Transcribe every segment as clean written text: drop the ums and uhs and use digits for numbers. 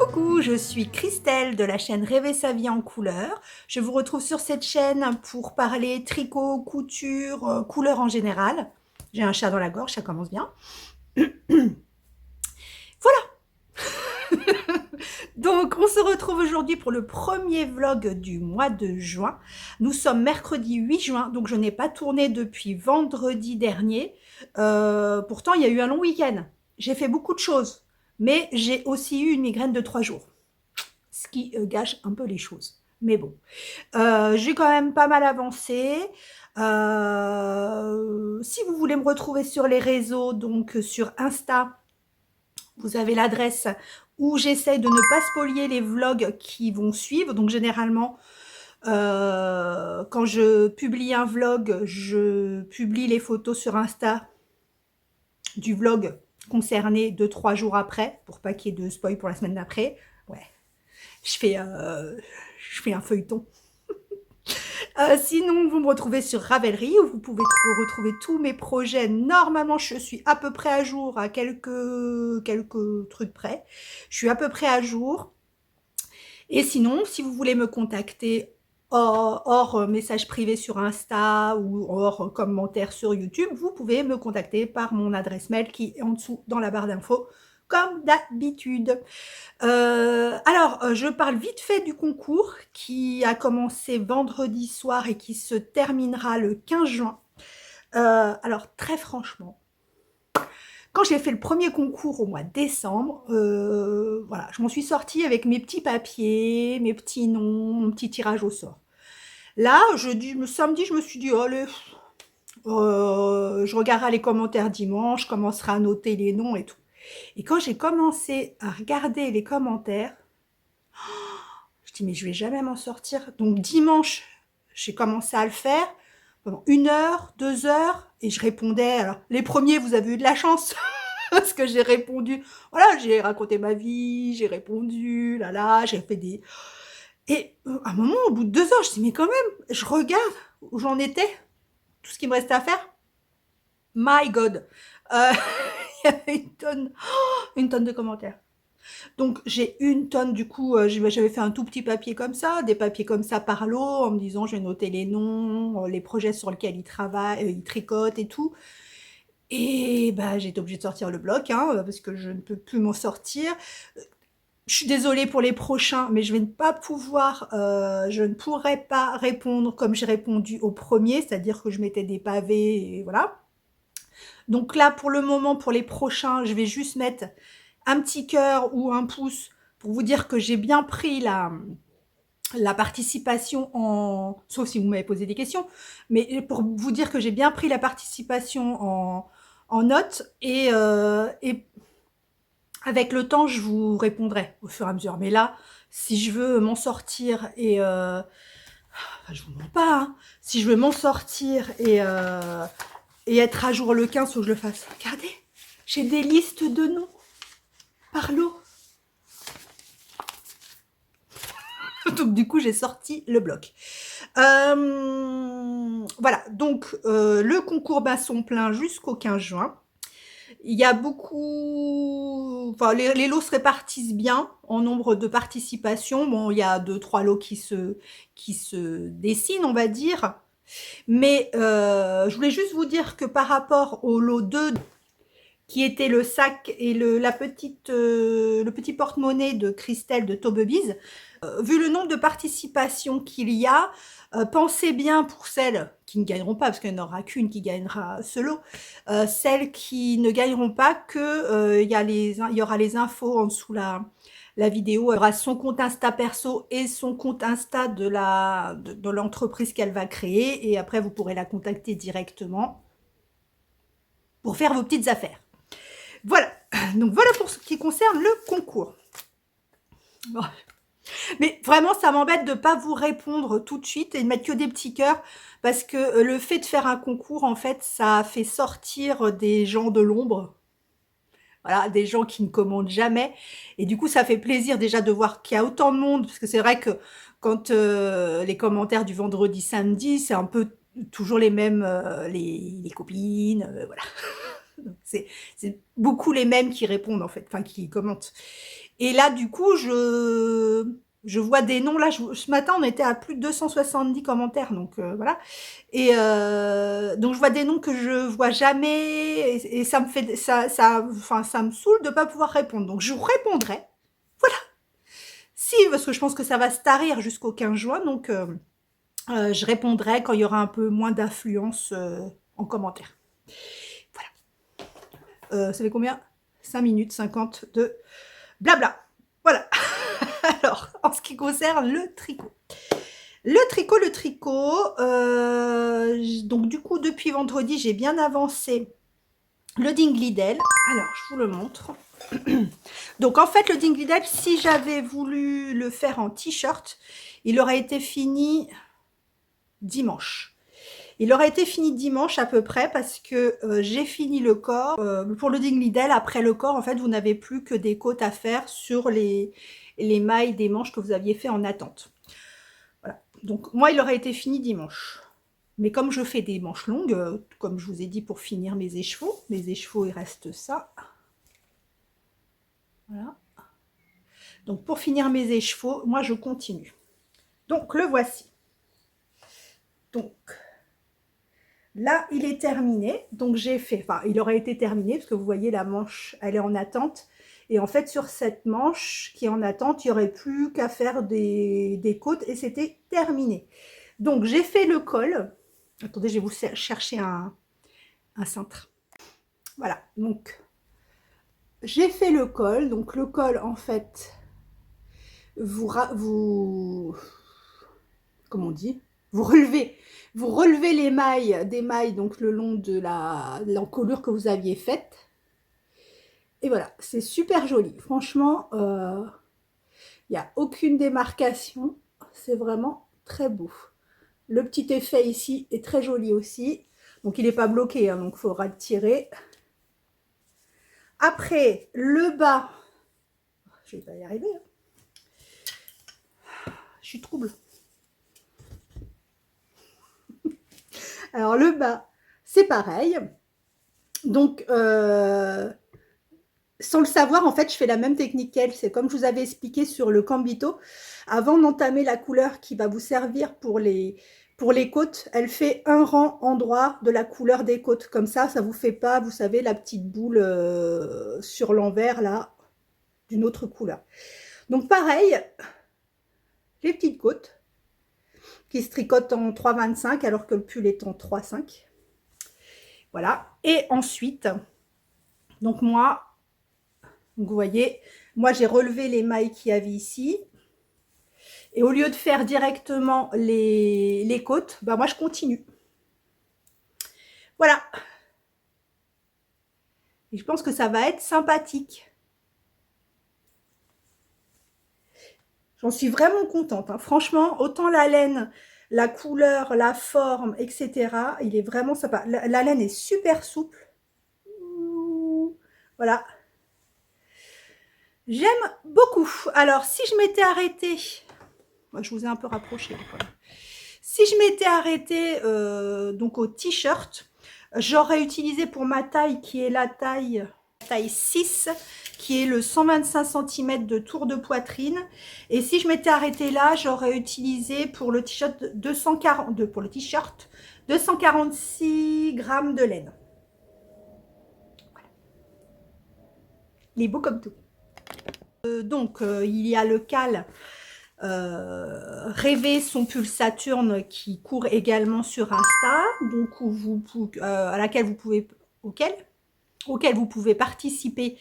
Coucou, je suis Christelle de la chaîne Rêver sa vie en couleur. Je vous retrouve sur cette chaîne pour parler tricot, couture, couleur en général. J'ai un chat dans la gorge, ça commence bien. Voilà. Donc, on se retrouve aujourd'hui pour le premier vlog du mois de juin. Nous sommes mercredi 8 juin, donc je n'ai pas tourné depuis vendredi dernier. Pourtant, il y a eu un long week-end. J'ai fait beaucoup de choses, mais j'ai aussi eu une migraine de 3 jours. Ce qui gâche un peu les choses. Mais bon, j'ai quand même pas mal avancé. Si vous voulez me retrouver sur les réseaux, donc sur Insta, vous avez l'adresse où j'essaye de ne pas spolier les vlogs qui vont suivre. Donc généralement, quand je publie un vlog, je publie les photos sur Insta du vlog concerné 2-3 jours après, pour pas qu'il y ait de spoil pour la semaine d'après. Ouais, je fais un feuilleton. Sinon, vous me retrouvez sur Ravelry, où vous pouvez retrouver tous mes projets. Normalement, je suis à peu près à jour, à quelques trucs près. Je suis à peu près à jour. Et sinon, si vous voulez me contacter hors message privé sur Insta ou hors commentaire sur YouTube, vous pouvez me contacter par mon adresse mail qui est en dessous dans la barre d'infos, comme d'habitude. Alors, je parle vite fait du concours qui a commencé vendredi soir et qui se terminera le 15 juin. Alors, très franchement, quand j'ai fait le premier concours au mois de décembre, voilà, je m'en suis sortie avec mes petits papiers, mes petits noms, mon petit tirage au sort. Là, samedi, je me suis dit, allez, je regarderai les commentaires dimanche, je commencerai à noter les noms et tout. Et quand j'ai commencé à regarder les commentaires, je dis, mais je vais jamais m'en sortir. Donc dimanche, j'ai commencé à le faire pendant 1 heure, 2 heures, et je répondais. Alors, les premiers, vous avez eu de la chance, parce que j'ai répondu. Voilà, j'ai raconté ma vie, j'ai répondu, là, j'ai fait des... Et à un moment, au bout de 2 heures, je dis, mais quand même, je regarde où j'en étais, tout ce qui me restait à faire. My God, il y avait une tonne de commentaires. Donc j'ai une tonne, du coup, j'avais fait un tout petit papier comme ça, des papiers comme ça par lot, en me disant je vais noter les noms, les projets sur lesquels ils travaillent, ils tricotent et tout. Et bah j'ai été obligée de sortir le bloc, hein, parce que je ne peux plus m'en sortir. Je suis désolée pour les prochains, mais je vais pas pouvoir, je ne pourrai pas répondre comme j'ai répondu au premier, c'est-à-dire que je mettais des pavés et voilà. Donc là, pour le moment, pour les prochains, je vais juste mettre un petit cœur ou un pouce pour vous dire que j'ai bien pris la participation en... Sauf si vous m'avez posé des questions, mais pour vous dire que j'ai bien pris la participation en note et avec le temps, je vous répondrai au fur et à mesure. Mais là, si je veux m'en sortir et... Enfin, je vous mens pas, hein. Si je veux m'en sortir et être à jour le 15, faut que je le fasse. Regardez, j'ai des listes de noms par lot. Donc du coup, j'ai sorti le bloc. Voilà, donc le concours basson plein jusqu'au 15 juin. Il y a beaucoup... Enfin, les lots se répartissent bien en nombre de participations. Bon, il y a 2-3 lots qui se dessinent, on va dire. Mais je voulais juste vous dire que par rapport au lot 2, qui était le sac et le petit porte-monnaie de Christelle de Taubebiz, vu le nombre de participations qu'il y a, pensez bien pour celles qui ne gagneront pas, parce qu'il n'y en aura qu'une qui gagnera ce lot, celles qui ne gagneront pas, que il y aura les infos en dessous la vidéo. Il y aura son compte Insta perso et son compte Insta de l'entreprise qu'elle va créer, et après vous pourrez la contacter directement pour faire vos petites affaires. Voilà, donc voilà pour ce qui concerne le concours. Bon. Mais vraiment, ça m'embête de ne pas vous répondre tout de suite et de mettre que des petits cœurs, parce que le fait de faire un concours, en fait, ça fait sortir des gens de l'ombre. Voilà, des gens qui ne commandent jamais. Et du coup, ça fait plaisir déjà de voir qu'il y a autant de monde, parce que c'est vrai que quand les commentaires du vendredi, samedi, c'est un peu toujours les mêmes, les copines, voilà. C'est beaucoup les mêmes qui répondent en fait, enfin qui commentent. Et là, du coup, je vois des noms. Là, ce matin, on était à plus de 270 commentaires, donc voilà. Et donc, je vois des noms que je vois jamais, et ça me fait, enfin, ça me saoule de pas pouvoir répondre. Donc, je répondrai. Voilà. Si, parce que je pense que ça va se tarir jusqu'au 15 juin, donc je répondrai quand il y aura un peu moins d'affluence en commentaire. Voilà. Ça fait combien? 5 minutes 50 de blabla. Voilà. Alors, en ce qui concerne le tricot. Le tricot, donc du coup, depuis vendredi, j'ai bien avancé le Dingley-Dell. Alors, je vous le montre. Donc, en fait, le Dingley-Dell, si j'avais voulu le faire en t-shirt, il aurait été fini dimanche. Il aurait été fini dimanche à peu près parce que j'ai fini le corps. Pour le Dingley-Dell, après le corps, en fait, vous n'avez plus que des côtes à faire sur les mailles des manches que vous aviez fait en attente. Voilà. Donc, moi, il aurait été fini dimanche. Mais comme je fais des manches longues, comme je vous ai dit pour finir mes écheveaux, il reste ça. Voilà. Donc, pour finir mes écheveaux, moi, je continue. Donc, le voici. Donc, là, il est terminé. Donc, j'ai fait, enfin, il aurait été terminé parce que vous voyez, la manche, elle est en attente. Et en fait, sur cette manche qui est en attente, il n'y aurait plus qu'à faire des côtes et c'était terminé. Donc, j'ai fait le col. Attendez, je vais vous chercher un cintre. Voilà, donc, j'ai fait le col. Donc, le col, en fait, comment on dit, vous relevez les mailles, des mailles, donc le long de l'encolure que vous aviez faite. Et voilà, c'est super joli. Franchement, il n'y a aucune démarcation. C'est vraiment très beau. Le petit effet ici est très joli aussi. Donc, il n'est pas bloqué, hein, donc il faudra le tirer. Après, le bas, je vais pas y arriver. Hein. Je suis trouble. Alors, le bas, c'est pareil. Donc, sans le savoir, en fait, je fais la même technique qu'elle. C'est comme je vous avais expliqué sur le Cambito. Avant d'entamer la couleur qui va vous servir pour les côtes, elle fait un rang en droit de la couleur des côtes. Comme ça vous fait pas, vous savez, la petite boule sur l'envers, là, d'une autre couleur. Donc, pareil, les petites côtes qui se tricotent en 3,25 alors que le pull est en 3,5. Voilà. Et ensuite, donc moi, vous voyez, moi j'ai relevé les mailles qu'il y avait ici. Et au lieu de faire directement les côtes, bah moi je continue. Voilà. Et je pense que ça va être sympathique. J'en suis vraiment contente. Hein. Franchement, autant la laine, la couleur, la forme, etc. Il est vraiment sympa. La laine est super souple. Voilà. J'aime beaucoup. Alors, si je m'étais arrêtée... Moi, je vous ai un peu rapproché. Voilà. Si je m'étais arrêtée donc au t-shirt, j'aurais utilisé pour ma taille, qui est la taille 6, qui est le 125 cm de tour de poitrine. Et si je m'étais arrêtée là, j'aurais utilisé pour le t-shirt 246 grammes de laine. Voilà. Il est beau comme tout. Donc, il y a le cal Rêver son pull Saturne qui court également sur Insta, donc à laquelle vous pouvez, auquel vous pouvez participer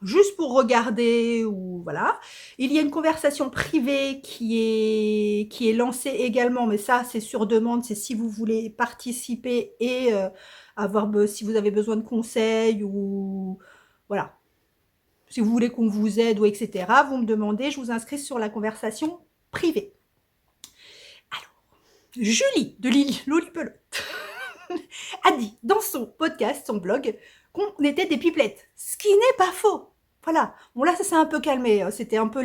juste pour regarder ou voilà. Il y a une conversation privée qui est lancée également, mais ça c'est sur demande, c'est si vous voulez participer et si vous avez besoin de conseils ou voilà. Si vous voulez qu'on vous aide ou etc., vous me demandez, je vous inscris sur la conversation privée. Alors, Julie de Lolipelote a dit dans son podcast, son blog, qu'on était des pipelettes. Ce qui n'est pas faux. Voilà. Bon, là, ça s'est un peu calmé. C'était un peu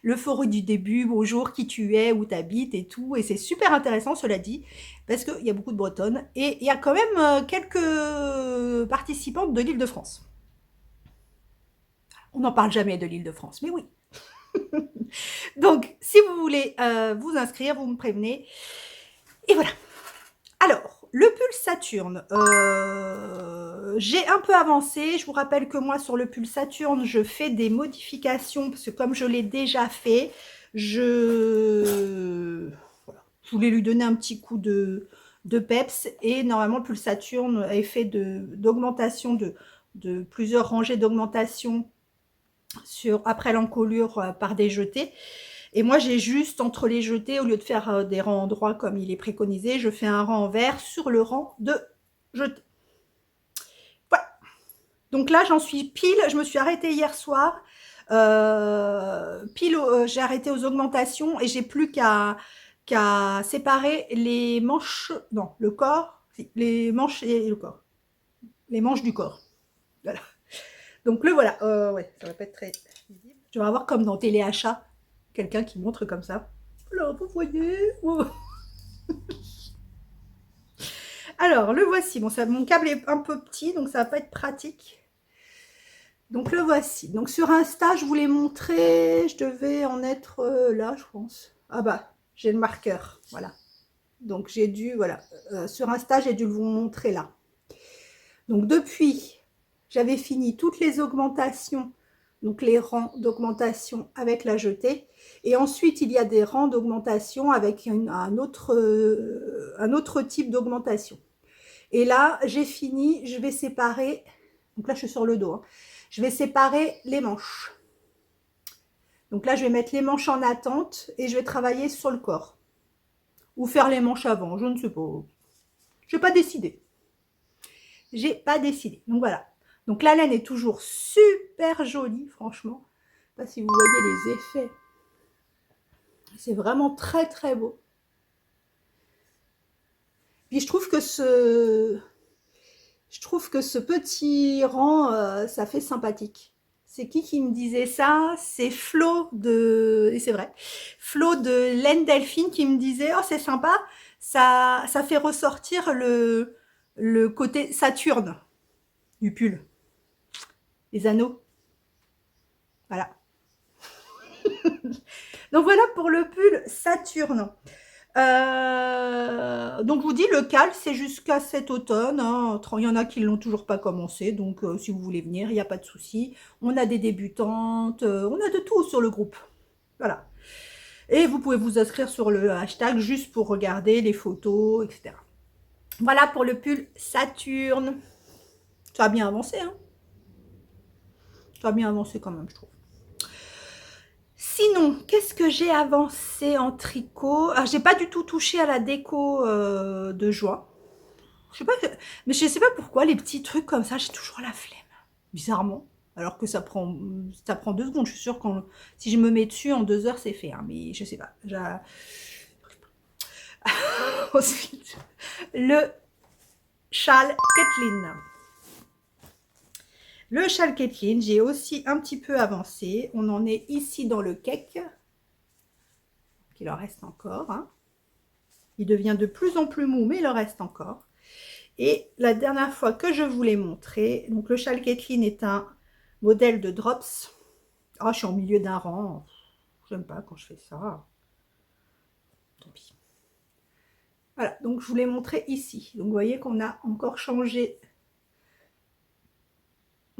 l'euphorie du début. Bonjour, qui tu es, où tu habites et tout. Et c'est super intéressant, cela dit, parce qu'il y a beaucoup de Bretonnes. Et il y a quand même quelques participantes de l'Île-de-France. On n'en parle jamais de l'Île-de-France, mais oui. Donc, si vous voulez vous inscrire, vous me prévenez. Et voilà. Alors, le pull Saturne, j'ai un peu avancé. Je vous rappelle que moi, sur le pull Saturne, je fais des modifications, parce que comme je l'ai déjà fait, voilà, je voulais lui donner un petit coup de peps. Et normalement, le pull Saturne est fait d'augmentation de plusieurs rangées d'augmentation après l'encolure par des jetés. Et moi, j'ai juste, entre les jetés, au lieu de faire des rangs en droit comme il est préconisé, je fais un rang en vert sur le rang de jetés. Voilà. Donc là, j'en suis pile. Je me suis arrêtée hier soir. Pile, j'ai arrêté aux augmentations et j'ai plus qu'à séparer les manches, non, le corps, les manches et le corps. Les manches du corps. Voilà. Donc le voilà. Ouais, ça va pas être très visible. Je vais avoir comme dans téléachat, quelqu'un qui montre comme ça. Là, vous voyez. Oh. Alors, le voici. Bon, ça, mon câble est un peu petit, donc ça va pas être pratique. Donc, le voici. Donc, sur Insta, je vous l'ai montré. Je devais en être là, je pense. Ah bah, j'ai le marqueur. Voilà. Donc, j'ai dû, voilà. Sur Insta, j'ai dû vous montrer là. Donc, depuis, j'avais fini toutes les augmentations. Donc, les rangs d'augmentation avec la jetée. Et ensuite, il y a des rangs d'augmentation avec un autre type d'augmentation. Et là, j'ai fini, je vais séparer, donc là je suis sur le dos, hein. Je vais séparer les manches. Donc là, je vais mettre les manches en attente et je vais travailler sur le corps. Ou faire les manches avant, je ne sais pas. Je n'ai pas décidé. J'ai pas décidé. Donc voilà. Donc la laine est toujours super jolie, franchement. Je ne sais pas si vous voyez les effets. C'est vraiment très très beau. Puis je trouve que ce petit rang, ça fait sympathique. C'est qui me disait ça? C'est Flo et c'est vrai, Flo de Laine Delphine qui me disait, oh c'est sympa, ça fait ressortir le côté Saturne du pull, les anneaux. Voilà. Donc voilà pour le pull Saturne. Donc je vous dis, le cal, c'est jusqu'à cet automne, hein. Il y en a qui ne l'ont toujours pas commencé, donc si vous voulez venir, il n'y a pas de souci. On a des débutantes, on a de tout sur le groupe. Voilà. Et vous pouvez vous inscrire sur le hashtag juste pour regarder les photos, etc. Voilà pour le pull Saturne. Ça a bien avancé, hein. Ça a bien avancé quand même, je trouve. Sinon, qu'est-ce que j'ai avancé en tricot? Alors, j'ai pas du tout touché à la déco de juin. Je sais pas, mais je sais pas pourquoi les petits trucs comme ça, j'ai toujours la flemme, bizarrement. Alors que ça prend 2 secondes. Je suis sûre que si je me mets dessus en 2 heures, c'est fait. Hein, mais je sais pas. Ensuite, le châle Kathleen. Le châle Kathleen, j'ai aussi un petit peu avancé. On en est ici dans le cake. Il en reste encore. Hein. Il devient de plus en plus mou, mais il en reste encore. Et la dernière fois que je vous l'ai montré, donc le châle Kathleen est un modèle de drops. Oh, je suis en milieu d'un rang. J'aime pas quand je fais ça. Tant pis. Voilà, donc je vous l'ai montré ici. Donc vous voyez qu'on a encore changé.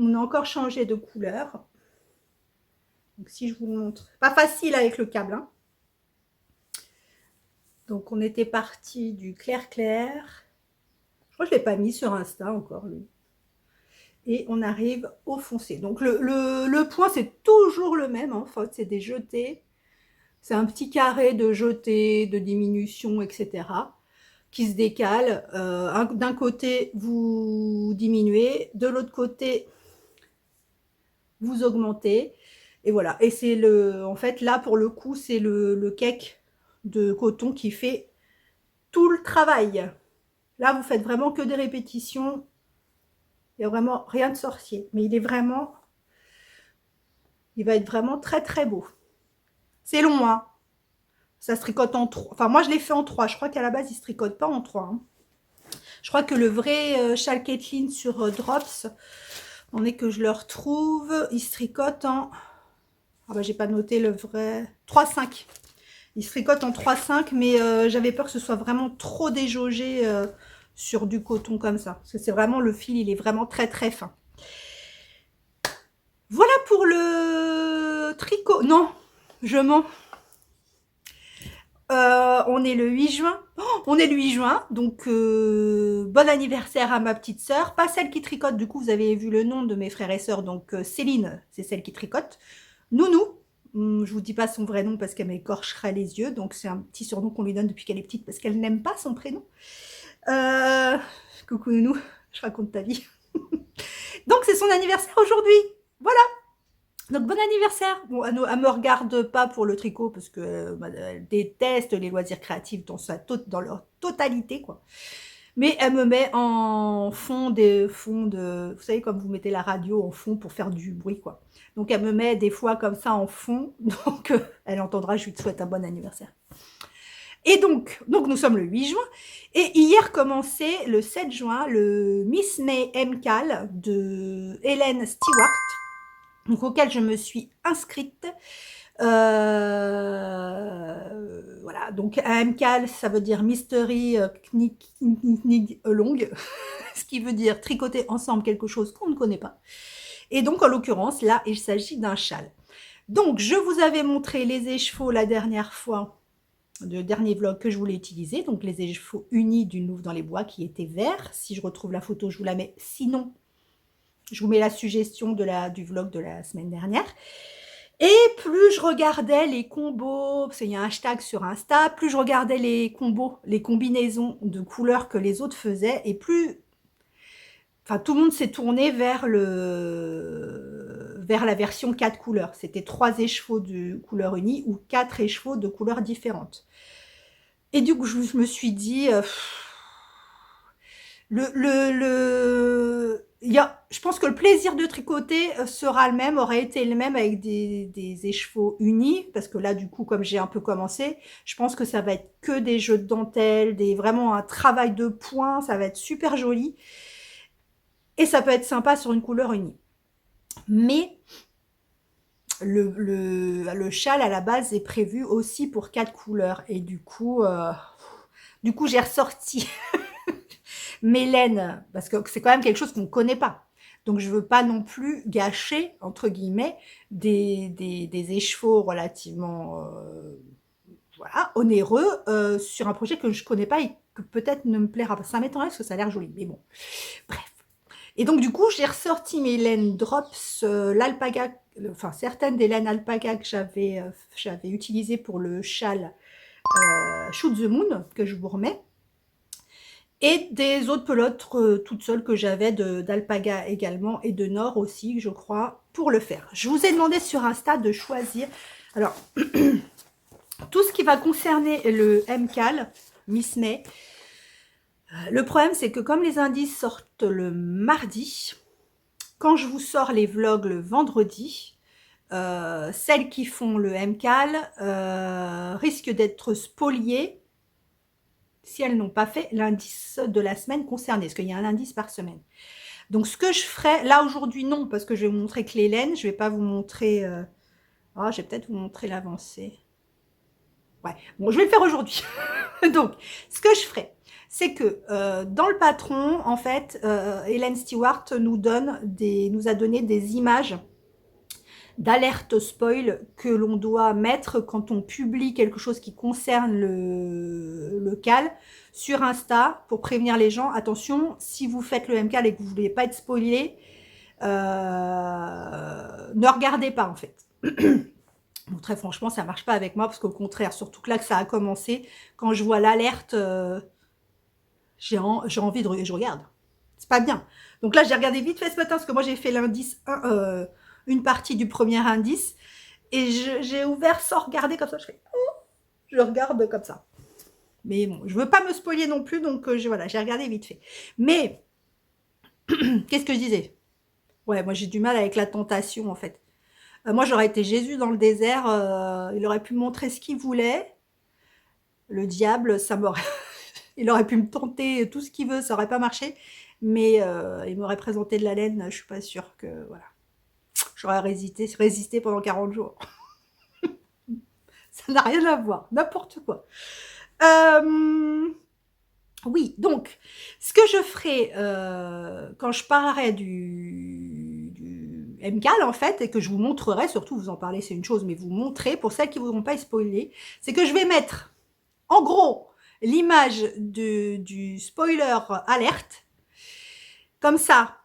On a encore changé de couleur. Donc si je vous le montre, pas facile avec le câble. Hein. Donc on était parti du clair clair. Je crois que je ne l'ai pas mis sur Insta encore lui. Et on arrive au foncé. Donc le point c'est toujours le même. Hein. Enfin, c'est des jetés. C'est un petit carré de jetés, de diminution, etc. qui se décale. D'un côté, vous diminuez. De l'autre côté, vous augmentez. Et voilà. Et c'est en fait, là, pour le coup, c'est le cake de coton qui fait tout le travail. Là, vous faites vraiment que des répétitions. Il n'y a vraiment rien de sorcier. Mais il est vraiment Il va être vraiment très très beau. C'est long, hein. Ça se tricote en 3. Enfin, moi, je l'ai fait en 3. Je crois qu'à la base, il se tricote pas en 3. Hein. Je crois que le vrai châle Kathleen sur Drops, on est que je le retrouve, il se tricote en... Ah bah, j'ai pas noté le vrai... 3,5. Il se tricote en 3,5, mais j'avais peur que ce soit vraiment trop déjaugé sur du coton comme ça. Parce que c'est vraiment, le fil, il est vraiment très très fin. Voilà pour le tricot. Non, je mens. On est le 8 juin. Oh, on est le 8 juin, donc bon anniversaire à ma petite sœur. Pas celle qui tricote, du coup, vous avez vu le nom de mes frères et sœurs. Donc Céline, c'est celle qui tricote. Nounou, je vous dis pas son vrai nom parce qu'elle m'écorcherait les yeux. Donc c'est un petit surnom qu'on lui donne depuis qu'elle est petite parce qu'elle n'aime pas son prénom. Coucou Nounou, je raconte ta vie. Donc c'est son anniversaire aujourd'hui. Voilà. Donc bon anniversaire. Bon, elle me regarde pas pour le tricot parce que elle déteste les loisirs créatifs dans leur totalité, quoi. Mais elle me met en fond de, vous savez, comme vous mettez la radio en fond pour faire du bruit, quoi. Donc elle me met des fois comme ça en fond, donc elle entendra, je lui souhaite un bon anniversaire. Et donc nous sommes le 8 juin, et hier commençait le 7 juin le Miss May MCAL de Hélène Stewart, donc auquel je me suis inscrite. Voilà, donc un MCAL, ça veut dire Mystery Knitting Along, ce qui veut dire tricoter ensemble quelque chose qu'on ne connaît pas. Et donc, en l'occurrence, là, il s'agit d'un châle. Donc, je vous avais montré les écheveaux la dernière fois, le dernier vlog que je voulais utiliser, donc les écheveaux unis d'une louve dans les bois qui étaient verts. Si je retrouve la photo, je vous la mets. Sinon, je vous mets la suggestion du vlog de la semaine dernière. Et plus je regardais les combos, parce qu'il y a un hashtag sur Insta, plus je regardais les combos, les combinaisons de couleurs que les autres faisaient, et plus... Enfin, tout le monde s'est tourné vers la version 4 couleurs. C'était 3 écheveaux de couleur unie ou 4 écheveaux de couleurs différentes. Et du coup, je me suis dit... je pense que le plaisir de tricoter aurait été le même avec des écheveaux unis, parce que là, du coup, comme j'ai un peu commencé, je pense que ça va être que des jeux de dentelle, vraiment un travail de point, ça va être super joli. Et ça peut être sympa sur une couleur unie. Mais le châle, à la base, est prévu aussi pour 4 couleurs. Et du coup j'ai ressorti mes laines, parce que c'est quand même quelque chose qu'on ne connaît pas. Donc, je ne veux pas non plus gâcher, entre guillemets, des écheveaux relativement voilà, onéreux sur un projet que je ne connais pas et que peut-être ne me plaira pas. Ça m'étonnerait parce que ça a l'air joli, mais bon. Bref. Et donc, du coup, j'ai ressorti mes laines Drops, l'alpaga, enfin, certaines des laines alpaga que j'avais utilisées pour le châle Shoot the Moon, que je vous remets. Et des autres pelotes toutes seules que j'avais d'alpaga également et de nord aussi, je crois, pour le faire. Je vous ai demandé sur Insta de choisir. Alors, tout ce qui va concerner le MCAL, Miss May, le problème c'est que comme les indices sortent le mardi, quand je vous sors les vlogs le vendredi, celles qui font le MCAL risquent d'être spoliées si elles n'ont pas fait l'indice de la semaine concernée, parce qu'il y a un indice par semaine. Donc, ce que je ferai, là aujourd'hui, non, parce que je vais vous montrer que les laines, je ne vais pas vous montrer... je vais peut-être vous montrer l'avancée. Ouais, bon, je vais le faire aujourd'hui. Donc, ce que je ferai, c'est que dans le patron, en fait, Hélène Stewart nous a donné des images d'alerte spoil que l'on doit mettre quand on publie quelque chose qui concerne le CAL sur Insta pour prévenir les gens. Attention, si vous faites le MCAL et que vous ne voulez pas être spoilé, ne regardez pas en fait. Bon, très franchement, ça ne marche pas avec moi parce qu'au contraire, surtout que là que ça a commencé, quand je vois l'alerte, j'ai envie de... Je regarde. C'est pas bien. Donc là, j'ai regardé vite fait ce matin parce que moi, j'ai fait l'indice une partie du premier indice et j'ai ouvert sans regarder comme ça. Je regarde comme ça. Mais bon, je veux pas me spoiler non plus, donc voilà, j'ai regardé vite fait. Mais qu'est-ce que je disais? Ouais, moi j'ai du mal avec la tentation en fait. Moi, j'aurais été Jésus dans le désert, il aurait pu me montrer ce qu'il voulait. Le diable, ça m'aurait il aurait pu me tenter tout ce qu'il veut, ça aurait pas marché. Mais il m'aurait présenté de la laine, je suis pas sûre que voilà. J'aurais résisté pendant 40 jours. Ça n'a rien à voir, n'importe quoi. Oui, donc, ce que je ferai quand je parlerai du MCAL, en fait, et que je vous montrerai, surtout vous en parlez, c'est une chose, mais vous montrer, pour celles qui ne voudront pas spoiler, c'est que je vais mettre, en gros, l'image du spoiler alerte, comme ça,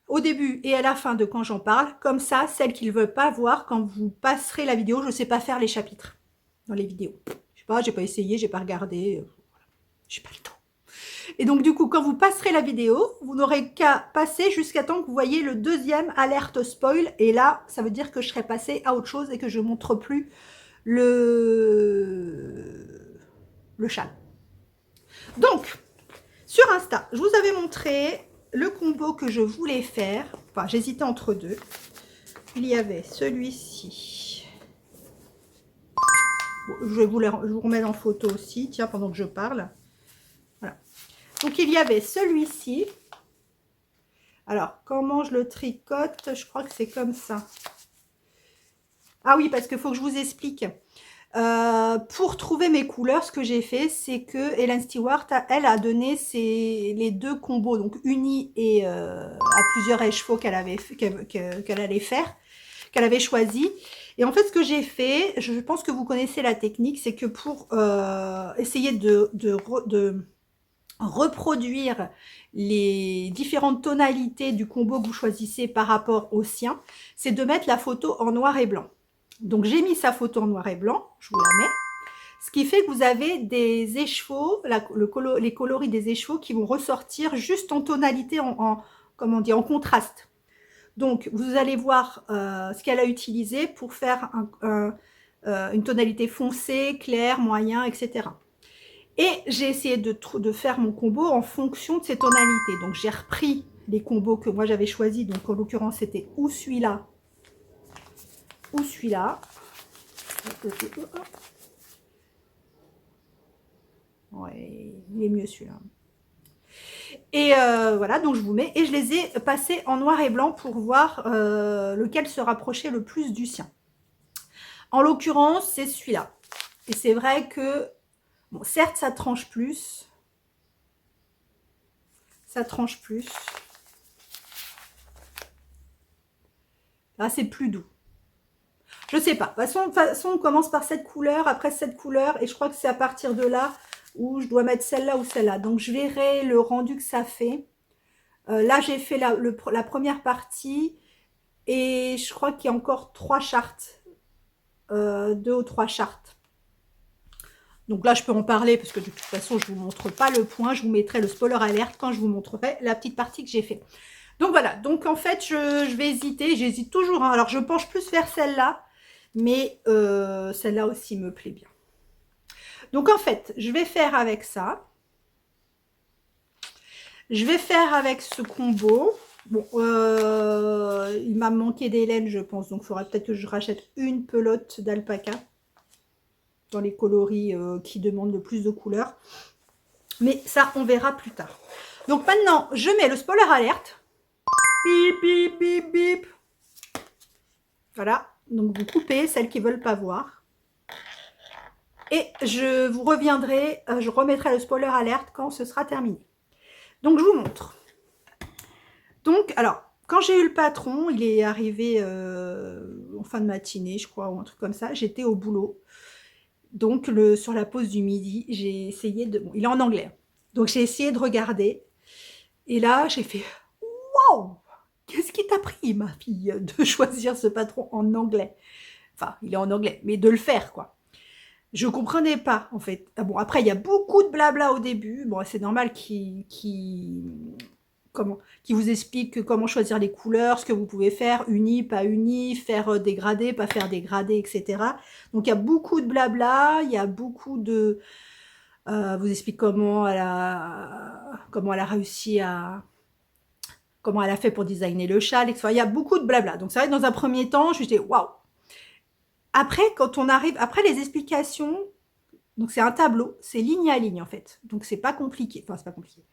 au début et à la fin de quand j'en parle, comme ça, celles qui ne veulent pas voir, quand vous passerez la vidéo, je ne sais pas faire les chapitres dans les vidéos. Je sais pas, j'ai pas essayé, j'ai pas regardé, j'ai pas le temps. Et donc, du coup, quand vous passerez la vidéo, vous n'aurez qu'à passer jusqu'à temps que vous voyez le deuxième alerte spoil. Et là, ça veut dire que je serai passé à autre chose et que je ne montre plus le châle. Donc, sur Insta, je vous avais montré le combo que je voulais faire. Enfin, j'hésitais entre deux. Il y avait celui-ci. Bon, je vous remets en photo aussi, tiens, pendant que je parle. Voilà. Donc, il y avait celui-ci. Alors, comment je le tricote? Je crois que c'est comme ça. Ah oui, parce qu'il faut que je vous explique. Pour trouver mes couleurs, ce que j'ai fait, c'est que Hélène Stewart, elle a donné les deux combos, donc unis et à plusieurs écheveaux qu'elle allait faire, qu'elle avait choisi. Et en fait, ce que j'ai fait, je pense que vous connaissez la technique, c'est que pour essayer de reproduire les différentes tonalités du combo que vous choisissez par rapport au sien, c'est de mettre la photo en noir et blanc. Donc j'ai mis sa photo en noir et blanc, je vous la mets. Ce qui fait que vous avez des écheveaux, les coloris des écheveaux qui vont ressortir juste en tonalité, comment on dit, en contraste. Donc vous allez voir ce qu'elle a utilisé pour faire une tonalité foncée, claire, moyen, etc. Et j'ai essayé de faire mon combo en fonction de ces tonalités. Donc j'ai repris les combos que moi j'avais choisis. Donc en l'occurrence c'était ou celui-là ou celui-là. Ouais, il est mieux celui-là. Et voilà, donc je vous mets. Et je les ai passés en noir et blanc pour voir lequel se rapprochait le plus du sien. En l'occurrence, c'est celui-là. Et c'est vrai que, bon, certes, ça tranche plus. Ça tranche plus. Là, c'est plus doux. Je sais pas. De toute façon, on commence par cette couleur, après cette couleur. Et je crois que c'est à partir de là où je dois mettre celle-là ou celle-là. Donc, je verrai le rendu que ça fait. Là, j'ai fait la première partie. Et je crois qu'il y a encore 3 chartes. 2 ou 3 chartes. Donc là, je peux en parler parce que de toute façon, je ne vous montre pas le point. Je vous mettrai le spoiler alerte quand je vous montrerai la petite partie que j'ai fait. Donc voilà. Donc en fait, je vais hésiter. J'hésite toujours. Hein. Alors, je penche plus vers celle-là. Mais celle-là aussi me plaît bien. Donc en fait, je vais faire avec ça. Je vais faire avec ce combo. Bon, il m'a manqué des laines, je pense. Donc, il faudra peut-être que je rachète une pelote d'alpaca dans les coloris qui demandent le plus de couleurs. Mais ça, on verra plus tard. Donc, maintenant, je mets le spoiler alerte. Bip, bip, bip, bip. Voilà. Donc, vous coupez celles qui ne veulent pas voir. Et je vous reviendrai, je remettrai le spoiler alerte quand ce sera terminé. Donc, je vous montre. Donc, alors, quand j'ai eu le patron, il est arrivé en fin de matinée, je crois, ou un truc comme ça. J'étais au boulot. Donc, sur la pause du midi, j'ai essayé de... Bon, il est en anglais. Donc, j'ai essayé de regarder. Et là, j'ai fait « Wow! Qu'est-ce qui t'a pris, ma fille, de choisir ce patron en anglais ?» Enfin, il est en anglais, mais de le faire, quoi. Je ne comprenais pas, en fait. Ah bon, après, il y a beaucoup de blabla au début. Bon, c'est normal qui vous explique comment choisir les couleurs, ce que vous pouvez faire, uni, pas uni, faire dégradé, pas faire dégradé, etc. Donc, il y a beaucoup de blabla, il y a beaucoup de... vous explique comment elle a réussi à... Comment elle a fait pour designer le châle, etc. Il y a beaucoup de blabla. Donc, c'est vrai que dans un premier temps, je me disais, waouh, Après, quand on arrive, après les explications, donc c'est un tableau, c'est ligne à ligne en fait. Donc c'est pas compliqué, enfin c'est pas compliqué.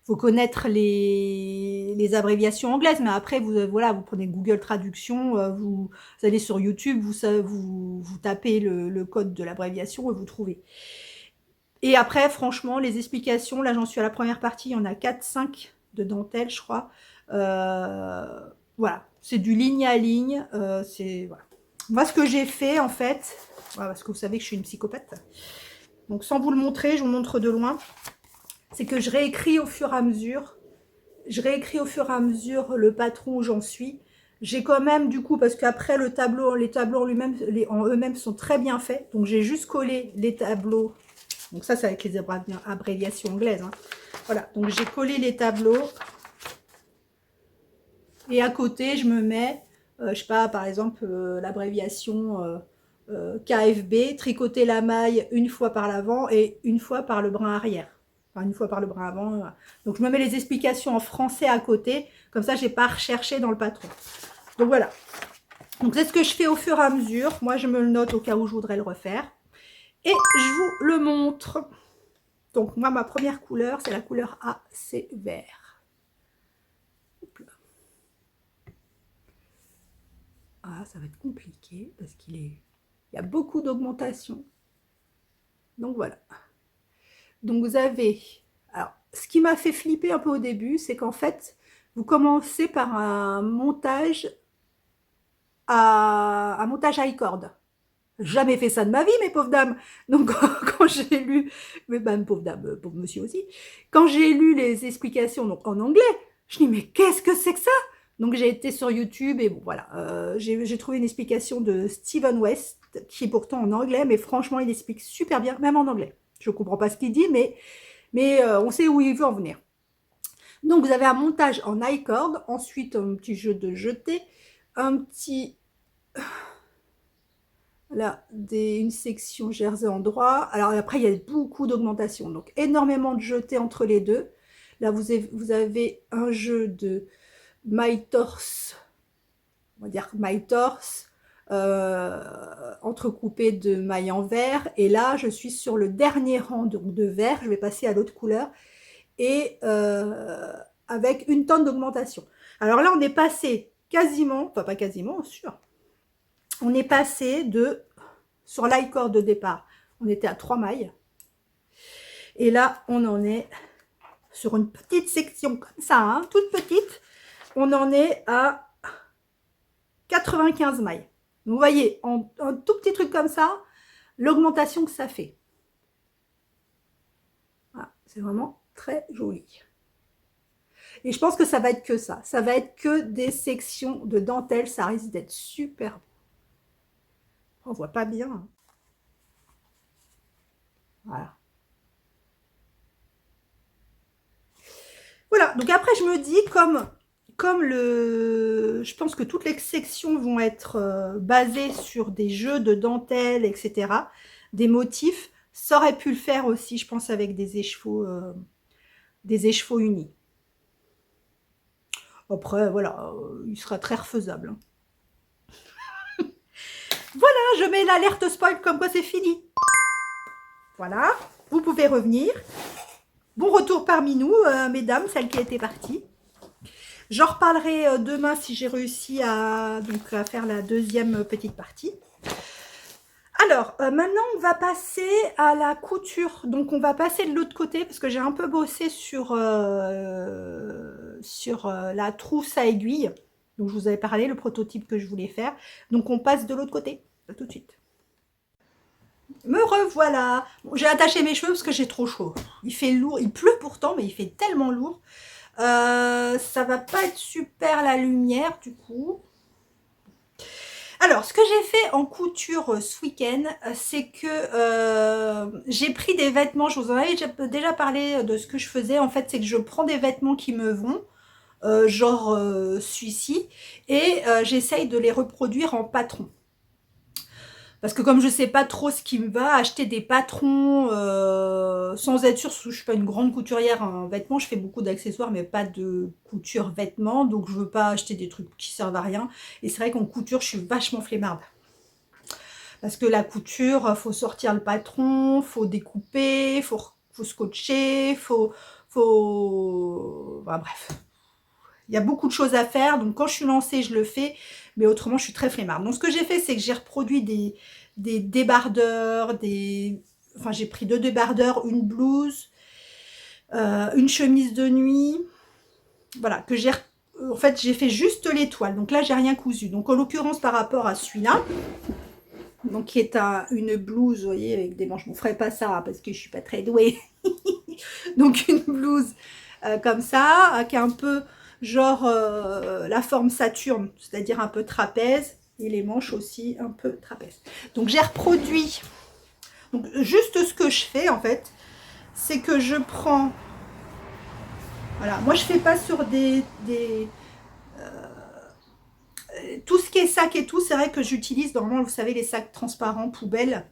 Faut connaître les abréviations anglaises, mais après vous voilà, vous prenez Google Traduction, vous allez sur YouTube, vous tapez le code de l'abréviation et vous trouvez. Et après, franchement, les explications, là j'en suis à la première partie, il y en a 4-5 de dentelle, je crois. Voilà, c'est du ligne à ligne. C'est voilà. Moi, ce que j'ai fait en fait, voilà, parce que vous savez que je suis une psychopathe, donc sans vous le montrer, je vous montre de loin, c'est que je réécris au fur et à mesure. Je réécris au fur et à mesure le patron où j'en suis. J'ai quand même, du coup, parce qu'après le tableau, les tableaux en eux-mêmes sont très bien faits. Donc j'ai juste collé les tableaux. Donc ça, c'est avec les abréviations anglaises, hein. Voilà, donc j'ai collé les tableaux. Et à côté, je me mets, je sais pas, par exemple, l'abréviation KFB, tricoter la maille une fois par l'avant et une fois par le brin arrière. Enfin, une fois par le brin avant. Donc, je me mets les explications en français à côté. Comme ça, je n'ai pas à rechercher dans le patron. Donc, voilà. Donc, c'est ce que je fais au fur et à mesure. Moi, je me le note au cas où je voudrais le refaire. Et je vous le montre. Donc, moi, ma première couleur, c'est la couleur A, c'est vert. Ah, ça va être compliqué parce il y a beaucoup d'augmentation. Donc voilà. Donc vous avez, alors ce qui m'a fait flipper un peu au début, c'est qu'en fait, vous commencez par un montage un montage high cord. Jamais fait ça de ma vie, mes pauvres dames. Donc quand j'ai lu, mais même pauvre dame, pauvre monsieur aussi, quand j'ai lu les explications donc en anglais, je dis mais qu'est-ce que c'est que ça? Donc j'ai été sur YouTube et bon voilà, j'ai trouvé une explication de Steven West qui est pourtant en anglais, mais franchement il explique super bien, même en anglais. Je ne comprends pas ce qu'il dit, mais on sait où il veut en venir. Donc vous avez un montage en high cord, ensuite un petit jeu de jeté, un petit là, une section jersey en droit. Alors après, il y a beaucoup d'augmentation. Donc énormément de jetés entre les deux. Là, vous avez un jeu de maille torse, on va dire maille torse, entrecoupé de mailles en vert. Et là, je suis sur le dernier rang de vert. Je vais passer à l'autre couleur. Et avec une tonne d'augmentation. Alors là, on est passé quasiment, enfin pas quasiment, sûr. On est passé sur l'high cord de départ, on était à 3 mailles. Et là, on en est sur une petite section comme ça, hein, toute petite. On en est à 95 mailles. Donc, vous voyez, un tout petit truc comme ça, l'augmentation que ça fait. Voilà, c'est vraiment très joli. Et je pense que ça va être que ça. Ça va être que des sections de dentelle. Ça risque d'être super beau. On voit pas bien, hein. Voilà. Voilà, donc après je me dis, je pense que toutes les sections vont être basées sur des jeux de dentelle, etc., des motifs, ça aurait pu le faire aussi, je pense, avec des écheveaux unis. Après, voilà, il sera très refaisable, hein. Voilà, je mets l'alerte spoil comme quoi c'est fini. Voilà, vous pouvez revenir. Bon retour parmi nous, mesdames, celles qui étaient parties. J'en reparlerai demain si j'ai réussi à faire la deuxième petite partie. Alors, maintenant, on va passer à la couture. Donc, on va passer de l'autre côté parce que j'ai un peu bossé sur la trousse à aiguille. Donc, je vous avais parlé, le prototype que je voulais faire. Donc, on passe de l'autre côté. À tout de suite. Me revoilà. Bon, j'ai attaché mes cheveux parce que j'ai trop chaud. Il fait lourd. Il pleut pourtant, mais il fait tellement lourd. Ça va pas être super la lumière du coup. Alors, ce que j'ai fait en couture ce week-end, c'est que j'ai pris des vêtements, je vous en avais déjà parlé de ce que je faisais, en fait, c'est que je prends des vêtements qui me vont, genre celui-ci, et j'essaye de les reproduire en patron. Parce que comme je sais pas trop ce qui me va, acheter des patrons sans être sûre, parce que je suis pas une grande couturière en vêtements, je fais beaucoup d'accessoires mais pas de couture vêtements, donc je veux pas acheter des trucs qui servent à rien. Et c'est vrai qu'en couture, je suis vachement flemmarde. Parce que la couture, faut sortir le patron, faut découper, faut scotcher, enfin, bref. Il y a beaucoup de choses à faire, donc quand je suis lancée, je le fais, mais autrement, je suis très flemmarde. Donc, ce que j'ai fait, c'est que j'ai reproduit des débardeurs, enfin, j'ai pris 2 débardeurs, une blouse, une chemise de nuit, voilà, que j'ai... En fait, j'ai fait juste l'étoile, donc là, j'ai rien cousu. Donc, en l'occurrence, par rapport à celui-là, donc qui est une blouse, vous voyez, avec des manches, je ne vous ferai pas ça, parce que je suis pas très douée. Donc, une blouse comme ça, qui est un peu... genre la forme Saturne, c'est-à-dire un peu trapèze, et les manches aussi un peu trapèze. Donc j'ai reproduit, donc juste ce que je fais en fait, c'est que je prends, voilà, moi je fais pas sur tout ce qui est sac et tout, c'est vrai que j'utilise normalement, vous savez, les sacs transparents, poubelles,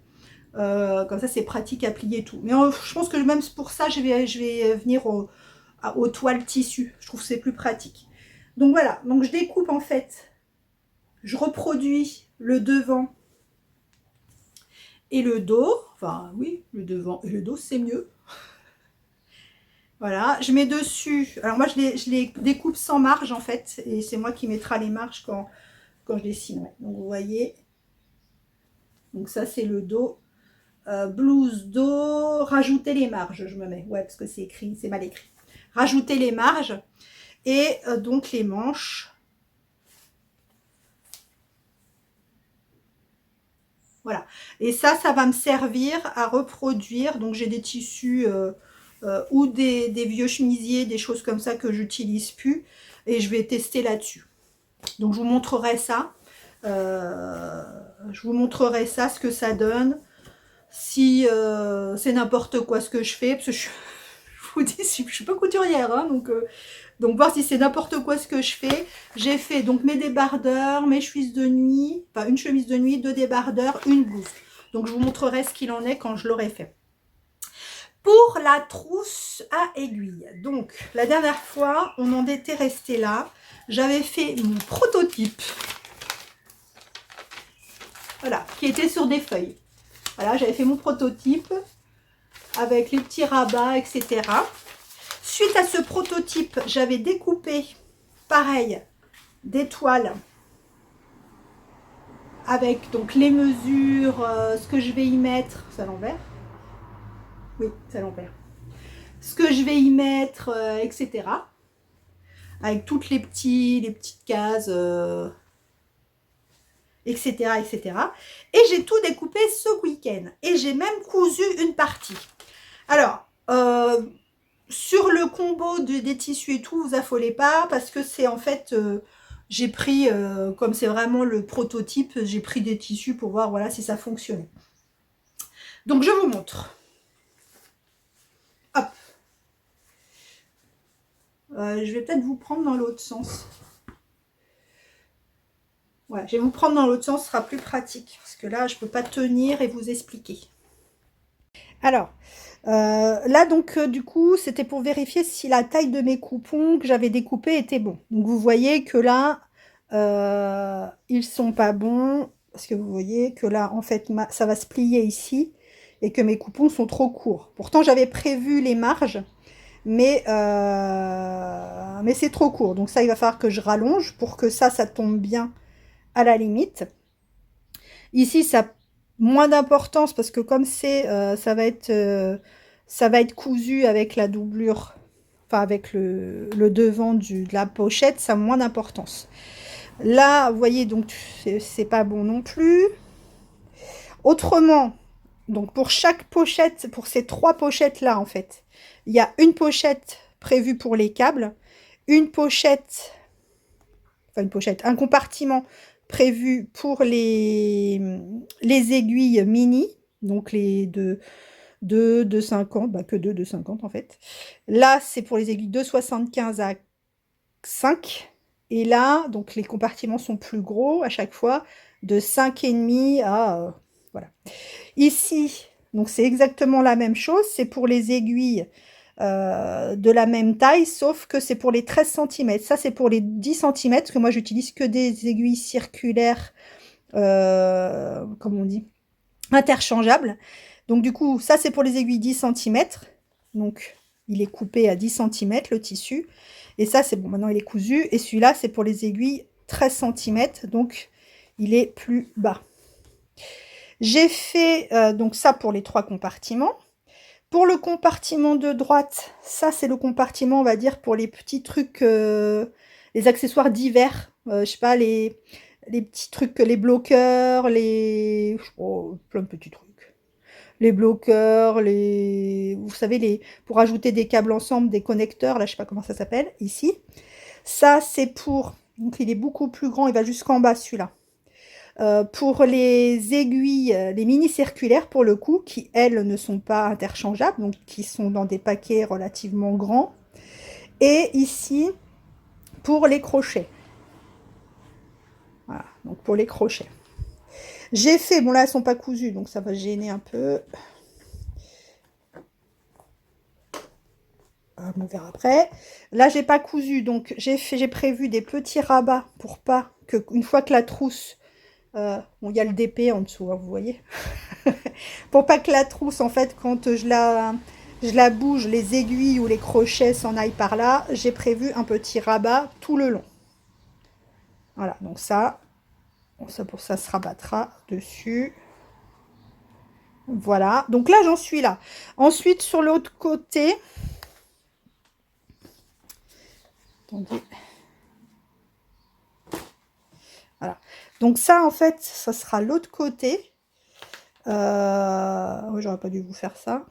comme ça c'est pratique à plier et tout. Mais je pense que même pour ça, je vais venir aux toiles tissu. Je trouve que c'est plus pratique. Donc voilà, donc je découpe en fait, je reproduis le devant et le dos. Enfin oui, le devant et le dos, c'est mieux. Voilà, je mets dessus. Alors moi, je les découpe sans marge en fait. Et c'est moi qui mettra les marges quand je dessinerai. Donc vous voyez. Donc ça, c'est le dos. Blouse dos, rajouter les marges, je me mets. Ouais, parce que c'est écrit, c'est mal écrit. Rajouter les marges. Et donc les manches. Voilà. Et ça va me servir à reproduire. Donc j'ai des tissus ou des vieux chemisiers, des choses comme ça que j'utilise plus. Et je vais tester là-dessus. Donc je vous montrerai ça. Je vous montrerai ça, ce que ça donne. Si c'est n'importe quoi ce que je fais. Parce que je vous dis, je suis pas couturière. Hein, donc voir si c'est n'importe quoi ce que je fais. J'ai fait donc mes débardeurs, mes chemises de nuit, enfin une chemise de nuit, 2 débardeurs, une blouse. Donc je vous montrerai ce qu'il en est quand je l'aurai fait. Pour la trousse à aiguille, donc la dernière fois, on en était resté là. J'avais fait mon prototype. Voilà, qui était sur des feuilles. Voilà, j'avais fait mon prototype avec les petits rabats, etc. Suite à ce prototype, j'avais découpé, pareil, des toiles avec donc les mesures, ce que je vais y mettre. C'est à l'envers? Oui, c'est à l'envers. Ce que je vais y mettre, etc. Avec toutes les petites cases, etc., etc. Et j'ai tout découpé ce week-end. Et j'ai même cousu une partie. Alors, sur le combo des tissus et tout, vous affolez pas, parce que c'est en fait, j'ai pris, comme c'est vraiment le prototype, j'ai pris des tissus pour voir voilà, si ça fonctionnait. Donc je vous montre. Hop. Je vais peut-être vous prendre dans l'autre sens. Ouais, je vais vous prendre dans l'autre sens, ce sera plus pratique. Parce que là, je ne peux pas tenir et vous expliquer. Alors, là, donc, du coup, c'était pour vérifier si la taille de mes coupons que j'avais découpés était bon. Donc, vous voyez que là, ils sont pas bons. Parce que vous voyez que là, en fait, ça va se plier ici. Et que mes coupons sont trop courts. Pourtant, j'avais prévu les marges. Mais c'est trop court. Donc, ça, il va falloir que je rallonge pour que ça tombe bien à la limite. Ici, ça a moins d'importance parce que comme ça va être cousu avec la doublure, enfin avec le devant de la pochette, ça a moins d'importance. Là, vous voyez, donc c'est pas bon non plus. Autrement, donc pour chaque pochette, pour ces 3 pochettes là en fait, il y a une pochette prévue pour les câbles, une pochette, un compartiment prévu pour les aiguilles mini, donc les de 2,50, que 2,50 en fait. Là, c'est pour les aiguilles de 75 à 5. Et là, donc les compartiments sont plus gros à chaque fois, de 5,5 à... voilà. Ici, donc c'est exactement la même chose, c'est pour les aiguilles de la même taille, sauf que c'est pour les 13 cm. Ça, c'est pour les 10 cm, parce que moi, j'utilise que des aiguilles circulaires, comme on dit, interchangeable. Donc du coup, ça c'est pour les aiguilles 10 centimètres. Donc il est coupé à 10 centimètres le tissu. Et ça c'est bon, maintenant il est cousu. Et celui-là c'est pour les aiguilles 13 centimètres. Donc il est plus bas. J'ai fait donc ça pour les 3 compartiments. Pour le compartiment de droite, ça c'est le compartiment, on va dire, pour les petits trucs, les accessoires divers. Je sais pas, les petits trucs, les bloqueurs, les... Oh, plein de petits trucs. Les bloqueurs, les... Vous savez, pour ajouter des câbles ensemble, des connecteurs, là je sais pas comment ça s'appelle, ici. Ça c'est pour... Donc il est beaucoup plus grand, il va jusqu'en bas celui-là. Pour les aiguilles, les mini circulaires pour le coup, qui elles ne sont pas interchangeables, donc qui sont dans des paquets relativement grands. Et ici, pour les crochets. Voilà, donc pour les crochets. J'ai fait, bon là elles sont pas cousues, donc ça va gêner un peu. On verra après. Là j'ai pas cousu, donc j'ai prévu des petits rabats pour pas que, une fois que la trousse, bon, il y a le DP en dessous, hein, vous voyez. Pour pas que la trousse, en fait, quand je la bouge, les aiguilles ou les crochets s'en aillent par là, j'ai prévu un petit rabat tout le long. Voilà, donc ça, pour ça se rabattra dessus. Voilà, donc là j'en suis là. Ensuite, sur l'autre côté, attendez. Voilà, donc ça en fait, ça sera l'autre côté. J'aurais pas dû vous faire ça.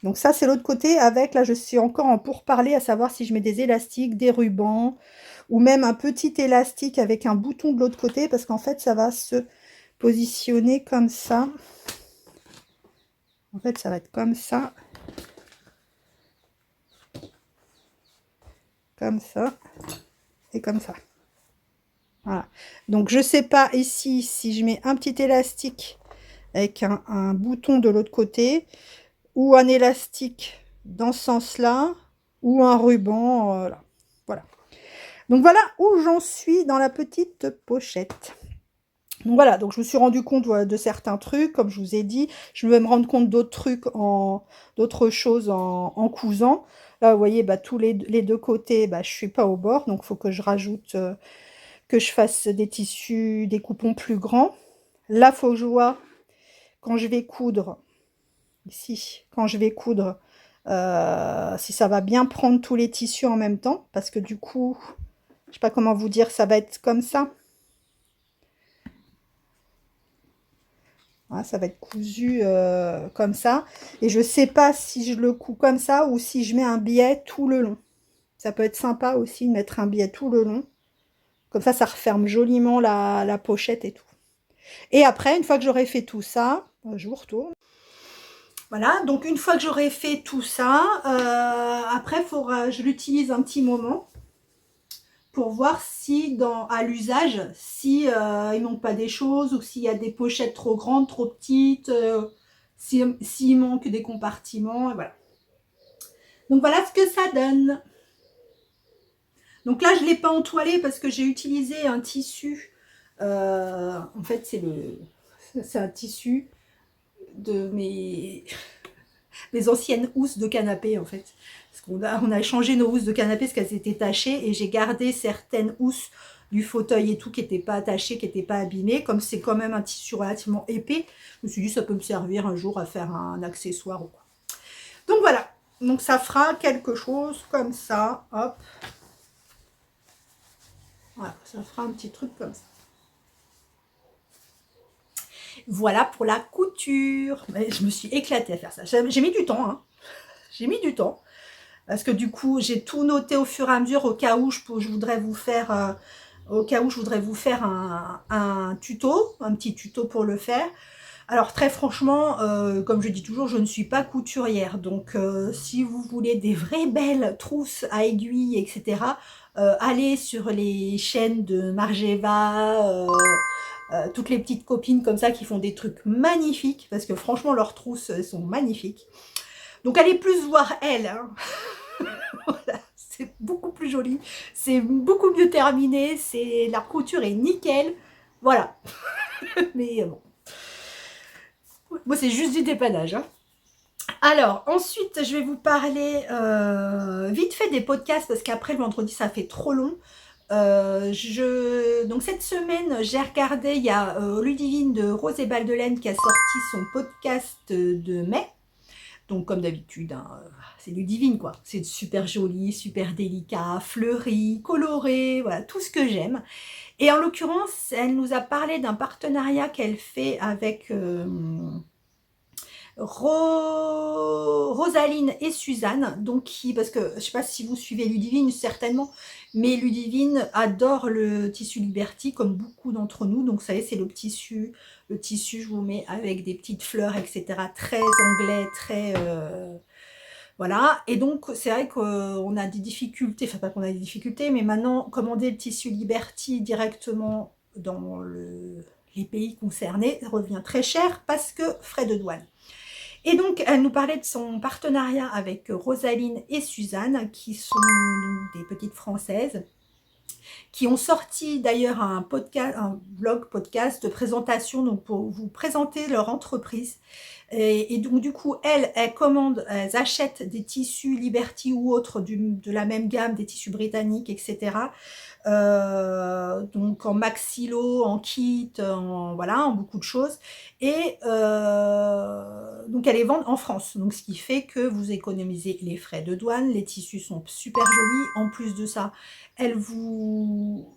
Donc ça c'est l'autre côté avec, là je suis encore en pourparlers à savoir si je mets des élastiques, des rubans ou même un petit élastique avec un bouton de l'autre côté parce qu'en fait ça va se positionner comme ça. En fait ça va être comme ça. Comme ça. Et comme ça. Voilà. Donc je sais pas ici si je mets un petit élastique avec un bouton de l'autre côté ou un élastique dans ce sens-là ou un ruban. Là. Voilà. Donc voilà où j'en suis dans la petite pochette. Donc voilà, donc je me suis rendu compte de certains trucs, comme je vous ai dit. Je vais me rendre compte d'autres trucs, d'autres choses en cousant. Là, vous voyez, bah, tous les deux côtés, bah, je ne suis pas au bord. Donc, il faut que je rajoute, que je fasse des tissus, des coupons plus grands. Là, il faut que je vois, quand je vais coudre, ici, quand je vais coudre, si ça va bien prendre tous les tissus en même temps. Parce que du coup, je ne sais pas comment vous dire, ça va être comme ça. Voilà, ça va être cousu comme ça. Et je ne sais pas si je le couds comme ça ou si je mets un biais tout le long. Ça peut être sympa aussi de mettre un biais tout le long. Comme ça referme joliment la pochette et tout. Et après, une fois que j'aurai fait tout ça, je vous retourne. Voilà, donc une fois que j'aurai fait tout ça, après, je l'utilise un petit moment pour voir si à l'usage, si il manque pas des choses ou s'il y a des pochettes trop grandes, trop petites, s'il manque des compartiments, et voilà. Donc voilà ce que ça donne. Donc là, je ne l'ai pas entoilé parce que j'ai utilisé un tissu. En fait, c'est un tissu de mes anciennes housses de canapé, en fait. Parce on a changé nos housses de canapé parce qu'elles étaient tachées et j'ai gardé certaines housses du fauteuil et tout qui n'étaient pas attachées, qui n'étaient pas abîmées. Comme c'est quand même un tissu relativement épais, je me suis dit ça peut me servir un jour à faire un accessoire ou quoi. Donc voilà, donc ça fera quelque chose comme ça, hop. Voilà, ça fera un petit truc comme ça. Voilà pour la couture. Je me suis éclatée à faire ça. J'ai mis du temps, hein. J'ai mis du temps. Parce que du coup, j'ai tout noté au fur et à mesure au cas où je voudrais vous faire, un tuto, un petit tuto pour le faire. Alors très franchement, comme je dis toujours, je ne suis pas couturière. Donc si vous voulez des vraies belles trousses à aiguilles, etc., allez sur les chaînes de Margeva, toutes les petites copines comme ça qui font des trucs magnifiques. Parce que franchement, leurs trousses sont magnifiques. Donc allez plus voir elles. Hein. Voilà, c'est beaucoup plus joli, c'est beaucoup mieux terminé, la couture est nickel, voilà. Mais bon. Moi, c'est juste du dépannage, hein. Alors, ensuite, je vais vous parler vite fait des podcasts, parce qu'après, le vendredi, ça fait trop long. Donc, cette semaine, j'ai regardé, il y a Ludivine de Rose et Baldelaine qui a sorti son podcast de mai. Donc, comme d'habitude, hein, c'est Ludivine, quoi. C'est super joli, super délicat, fleuri, coloré, voilà, tout ce que j'aime. Et en l'occurrence, elle nous a parlé d'un partenariat qu'elle fait avec Rosaline et Suzanne, donc parce que je ne sais pas si vous suivez Ludivine, certainement, mais Ludivine adore le tissu Liberty, comme beaucoup d'entre nous. Donc, vous savez, c'est le tissu, je vous mets avec des petites fleurs, etc. Très anglais, très... voilà. Et donc, c'est vrai qu'on a des difficultés, enfin, pas qu'on a des difficultés, mais maintenant, commander le tissu Liberty directement dans les pays concernés revient très cher parce que frais de douane. Et donc, elle nous parlait de son partenariat avec Rosaline et Suzanne, qui sont des petites Françaises, qui ont sorti d'ailleurs un blog podcast de présentation, donc pour vous présenter leur entreprise. Et donc, du coup, elles achètent des tissus Liberty ou autres de la même gamme, des tissus britanniques, etc. Donc en maxillo, en kit, voilà, en beaucoup de choses. Et donc elle les vend en France. Donc ce qui fait que vous économisez les frais de douane. Les tissus sont super jolis. En plus de ça, elle vous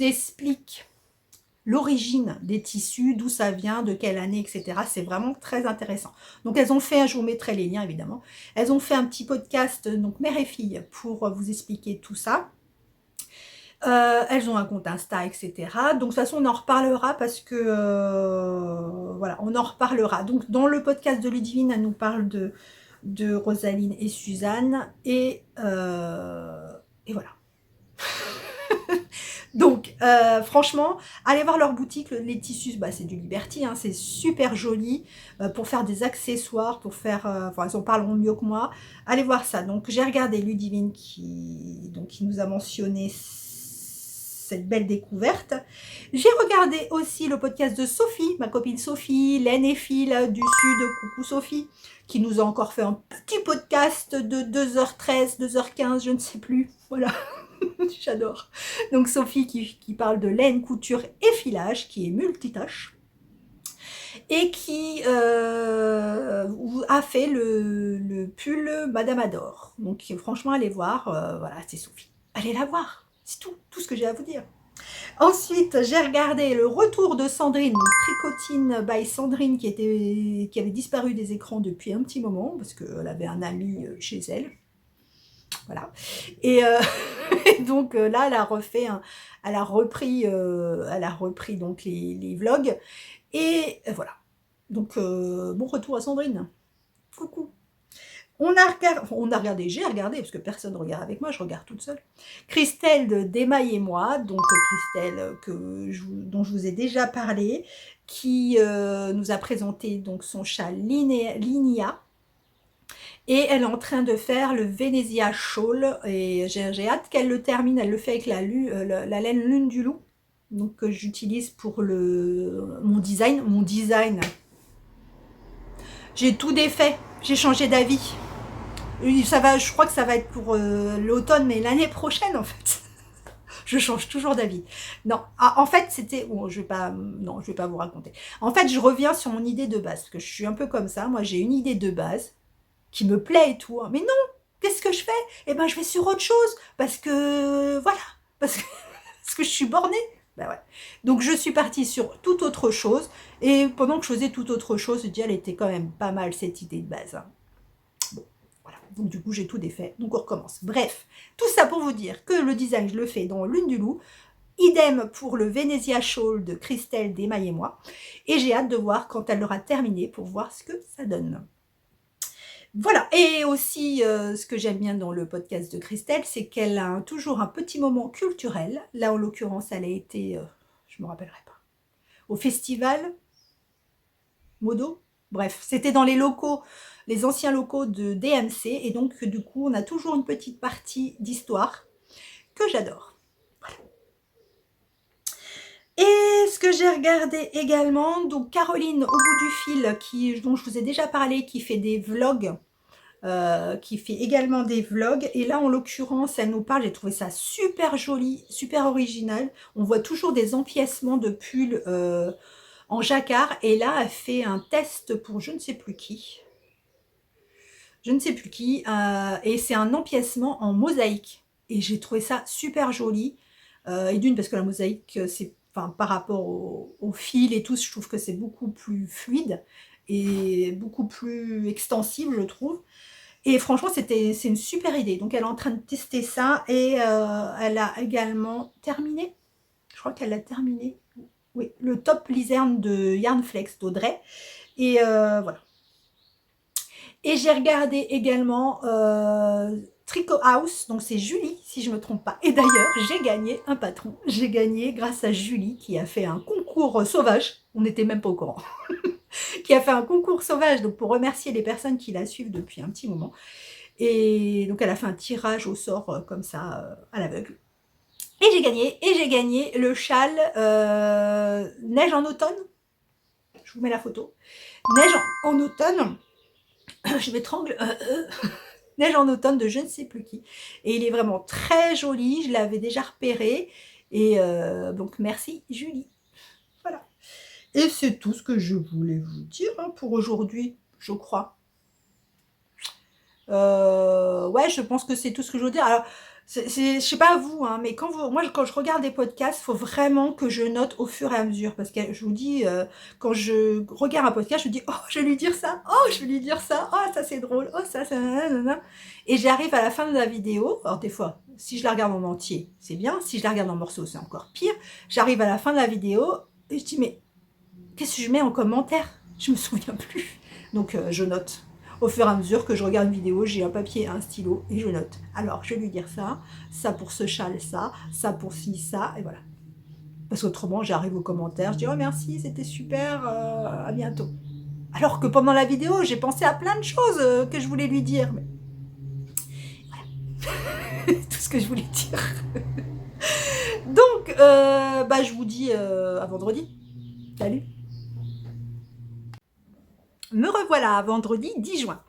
explique l'origine des tissus, d'où ça vient, de quelle année, etc. C'est vraiment très intéressant. Donc elles ont fait, je vous mettrai les liens évidemment, elles ont fait un petit podcast, donc mère et fille, pour vous expliquer tout ça. Elles ont un compte Insta, etc. Donc de toute façon, on en reparlera parce que voilà, on en reparlera. Donc dans le podcast de Ludivine, elle nous parle de Rosaline et Suzanne et voilà. Donc franchement, allez voir leur boutique, les tissus, bah, c'est du Liberty, hein, c'est super joli pour faire des accessoires, pour faire, enfin elles en parleront mieux que moi. Allez voir ça. Donc j'ai regardé Ludivine qui nous a mentionné cette belle découverte. J'ai regardé aussi le podcast de Sophie, ma copine Sophie, Laine et Phil du Sud, coucou Sophie, qui nous a encore fait un petit podcast de 2h13, 2h15, je ne sais plus, voilà. J'adore. Donc Sophie qui parle de laine, couture et filage, qui est multitâche, et qui a fait le pull Madame Adore. Donc franchement, allez voir, voilà, c'est Sophie. Allez la voir, c'est tout ce que j'ai à vous dire. Ensuite, j'ai regardé le retour de Sandrine, donc Tricotine by Sandrine, qui avait disparu des écrans depuis un petit moment, parce qu'elle avait un ami chez elle. Voilà. Et donc là, elle a repris donc les vlogs. Et voilà. Donc, bon retour à Sandrine. Coucou. J'ai regardé, parce que personne ne regarde avec moi, je regarde toute seule. Christelle d'Emaille et moi, donc Christelle dont je vous ai déjà parlé, qui nous a présenté donc son chat Linia. Et elle est en train de faire le Venezia Shawl. Et j'ai hâte qu'elle le termine. Elle le fait avec la laine Lune du Loup. Donc que j'utilise pour mon design. J'ai tout défait. J'ai changé d'avis. Je crois que ça va être pour l'automne, mais l'année prochaine en fait. Je change toujours d'avis. Non, en fait, c'était... Bon, je vais pas vous raconter. En fait, je reviens sur mon idée de base. Parce que je suis un peu comme ça. Moi, j'ai une idée de base qui me plaît et tout. Mais non, qu'est-ce que je fais? Eh ben, je vais sur autre chose. Parce que, voilà. Parce que je suis bornée. Ben ouais. Donc, je suis partie sur toute autre chose. Et pendant que je faisais toute autre chose, je dis, elle était quand même pas mal, cette idée de base. Hein. Bon, voilà. Donc, du coup, j'ai tout défait. Donc, on recommence. Bref, tout ça pour vous dire que le design, je le fais dans Lune du Loup. Idem pour le Venezia Shawl de Christelle d'Emaille et moi. Et j'ai hâte de voir quand elle l'aura terminé pour voir ce que ça donne. Voilà, et aussi ce que j'aime bien dans le podcast de Christelle, c'est qu'elle a toujours un petit moment culturel. Là, en l'occurrence, elle a été, je ne me rappellerai pas, au festival Modo. Bref, c'était dans les locaux, les anciens locaux de DMC, et donc du coup, on a toujours une petite partie d'histoire que j'adore. Voilà. Et ce que j'ai regardé également, donc Caroline au bout du fil, dont je vous ai déjà parlé, qui fait des vlogs, qui fait également des vlogs. Et là, en l'occurrence, elle nous parle, j'ai trouvé ça super joli, super original. On voit toujours des empiècements de pulls en jacquard. Et là, elle fait un test pour je ne sais plus qui. Je ne sais plus qui. Et c'est un empiècement en mosaïque. Et j'ai trouvé ça super joli. Et d'une, parce que la mosaïque, c'est, enfin, par rapport au fil et tout, je trouve que c'est beaucoup plus fluide et beaucoup plus extensible, je trouve. Et franchement, c'est une super idée. Donc, elle est en train de tester ça et elle a également terminé. Je crois qu'elle a terminé. Oui, le top lizerne de Yarnflex d'Audrey. Et voilà. Et j'ai regardé également Tricot House, donc c'est Julie, si je ne me trompe pas. Et d'ailleurs, j'ai gagné un patron. J'ai gagné grâce à Julie qui a fait un concours sauvage. On n'était même pas au courant. Qui a fait un concours sauvage, donc pour remercier les personnes qui la suivent depuis un petit moment. Et donc elle a fait un tirage au sort comme ça, à l'aveugle. Et j'ai gagné le châle Neige en automne. Je vous mets la photo. Neige en automne. Je m'étrangle. Neige en automne de je ne sais plus qui. Et il est vraiment très joli. Je l'avais déjà repéré. Et donc merci Julie. Voilà. Et c'est tout ce que je voulais vous dire hein, pour aujourd'hui, je crois. Ouais, je pense que c'est tout ce que je veux dire. Alors, je sais pas vous, hein, mais moi, quand je regarde des podcasts, il faut vraiment que je note au fur et à mesure. Parce que je vous dis, quand je regarde un podcast, je me dis, oh, je vais lui dire ça, oh, je vais lui dire ça, oh, ça c'est drôle, oh, ça, nanana. Et j'arrive à la fin de la vidéo. Alors, des fois, si je la regarde en entier, c'est bien. Si je la regarde en morceaux, c'est encore pire. J'arrive à la fin de la vidéo et je dis, mais qu'est-ce que je mets en commentaire? Je me souviens plus. Donc, je note. Au fur et à mesure que je regarde une vidéo, j'ai un papier, un stylo et je note. Alors, je vais lui dire ça pour ce châle, ça pour ci, ça, et voilà. Parce qu'autrement, j'arrive aux commentaires, je dis « Oh merci, c'était super, à bientôt ». Alors que pendant la vidéo, j'ai pensé à plein de choses que je voulais lui dire. Mais voilà, tout ce que je voulais dire. Donc, bah, je vous dis à vendredi. Salut. Me revoilà à vendredi 10 juin.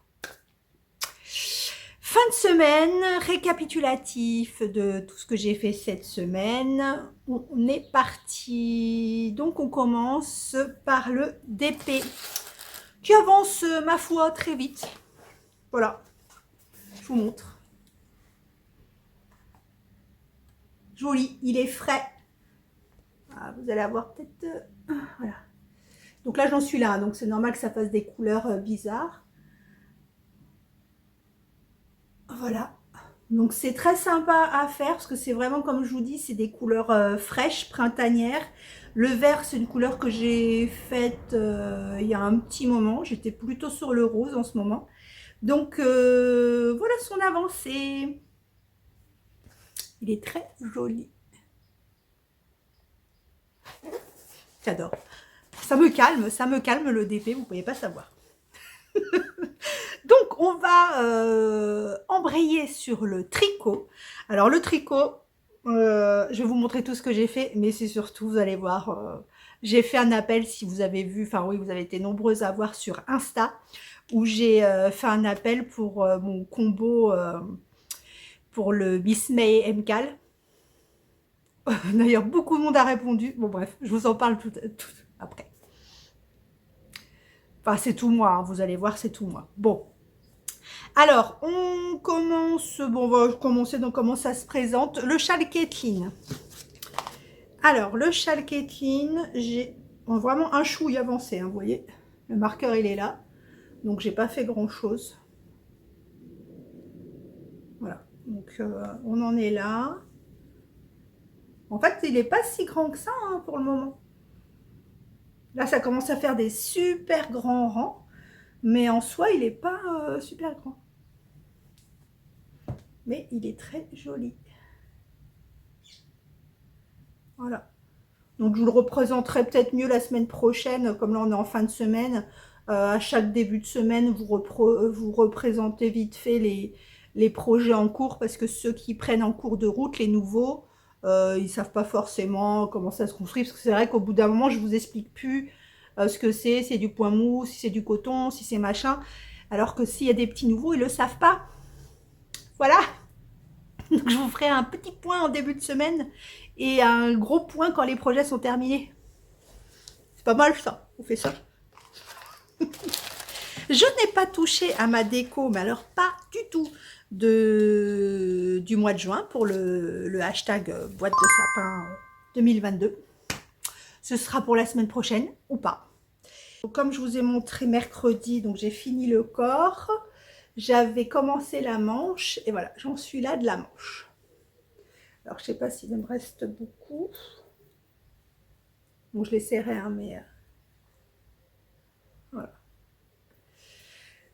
Fin de semaine, récapitulatif de tout ce que j'ai fait cette semaine. On est parti. Donc on commence par le DP qui avance, ma foi, très vite. Voilà, je vous montre. Joli, il est frais. Ah, vous allez avoir peut-être... voilà. Donc là, j'en suis là, donc c'est normal que ça fasse des couleurs bizarres. Voilà. Donc c'est très sympa à faire parce que c'est vraiment, comme je vous dis, c'est des couleurs fraîches, printanières. Le vert, c'est une couleur que j'ai faite il y a un petit moment. J'étais plutôt sur le rose en ce moment. Donc voilà son avancée. Il est très joli. J'adore. Ça me calme le DP, vous ne pouvez pas savoir. Donc on va embrayer sur le tricot. Alors le tricot, je vais vous montrer tout ce que j'ai fait, mais c'est surtout, vous allez voir, j'ai fait un appel, si vous avez vu, enfin oui, vous avez été nombreuses à voir sur Insta, où j'ai fait un appel pour mon combo pour le Miss May MCAL. D'ailleurs, beaucoup de monde a répondu. Bon bref, je vous en parle tout après. Enfin, c'est tout moi, hein, vous allez voir, c'est tout moi. Bon. Alors, on commence, bon, on va commencer donc comment ça se présente. Le châle Kathleen. Alors, le châle Kathleen, j'ai vraiment un chouille avancé, hein, vous voyez. Le marqueur, il est là. Donc, j'ai pas fait grand-chose. Voilà. Donc, on en est là. En fait, il n'est pas si grand que ça, hein, pour le moment. Là, ça commence à faire des super grands rangs. Mais en soi, il n'est pas super grand. Mais il est très joli. Voilà. Donc je vous le représenterai peut-être mieux la semaine prochaine, comme là on est en fin de semaine. À chaque début de semaine, vous représentez vite fait les projets en cours, parce que ceux qui prennent en cours de route, les nouveaux, Ils savent pas forcément comment ça se construit, parce que c'est vrai qu'au bout d'un moment, je vous explique plus ce que c'est du point mou, si c'est du coton, si c'est machin. Alors que s'il y a des petits nouveaux, ils le savent pas. Voilà. Donc je vous ferai un petit point en début de semaine et un gros point quand les projets sont terminés. C'est pas mal ça, on fait ça. Je n'ai pas touché à ma déco, mais alors pas du tout, du mois de juin pour le hashtag boîte de sapin 2022. Ce sera pour la semaine prochaine ou pas. Donc, comme je vous ai montré mercredi, donc j'ai fini le corps. J'avais commencé la manche et voilà, j'en suis là de la manche. Alors je sais pas s'il me reste beaucoup. Bon, je l'essaierai, hein, mais voilà.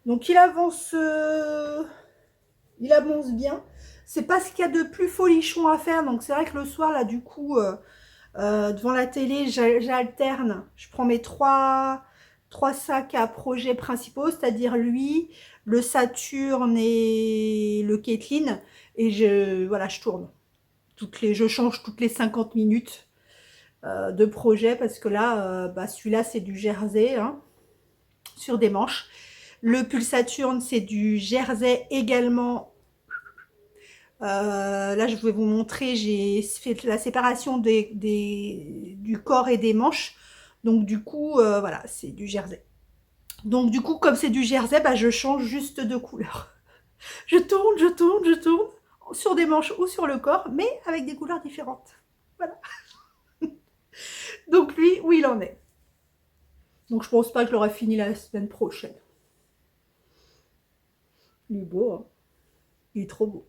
Donc il avance bien. C'est pas ce qu'il y a de plus folichon à faire. Donc c'est vrai que le soir, là, du coup, devant la télé, j'alterne. Je prends mes trois sacs à projets principaux, c'est-à-dire lui, le Saturn et le Kathleen. Et voilà, je tourne. Je change toutes les 50 minutes de projet parce que là, celui-là, c'est du jersey, hein, sur des manches. Le Pulsaturne, c'est du jersey également. Là, je vais vous montrer, j'ai fait la séparation du corps et des manches. Donc, du coup, voilà, c'est du jersey. Donc, du coup, comme c'est du jersey, je change juste de couleur. Je tourne sur des manches ou sur le corps, mais avec des couleurs différentes. Voilà. Donc, lui, où il en est. Donc, je pense pas que je l'aurai fini la semaine prochaine. Il est beau, hein. Il est trop beau.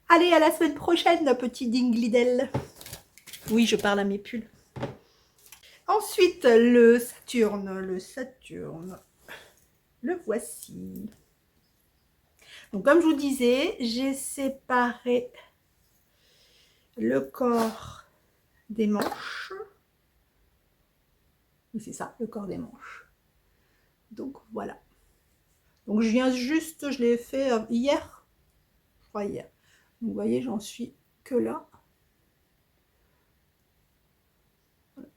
Allez, à la semaine prochaine, petit Dinglidel. Oui, je parle à mes pulls. Ensuite, le Saturne. Le voici. Donc, comme je vous disais, j'ai séparé le corps des manches. Oui, c'est ça, le corps des manches. Donc, voilà. Donc, je viens juste, je l'ai fait hier. Je crois hier. Donc, vous voyez, j'en suis que là.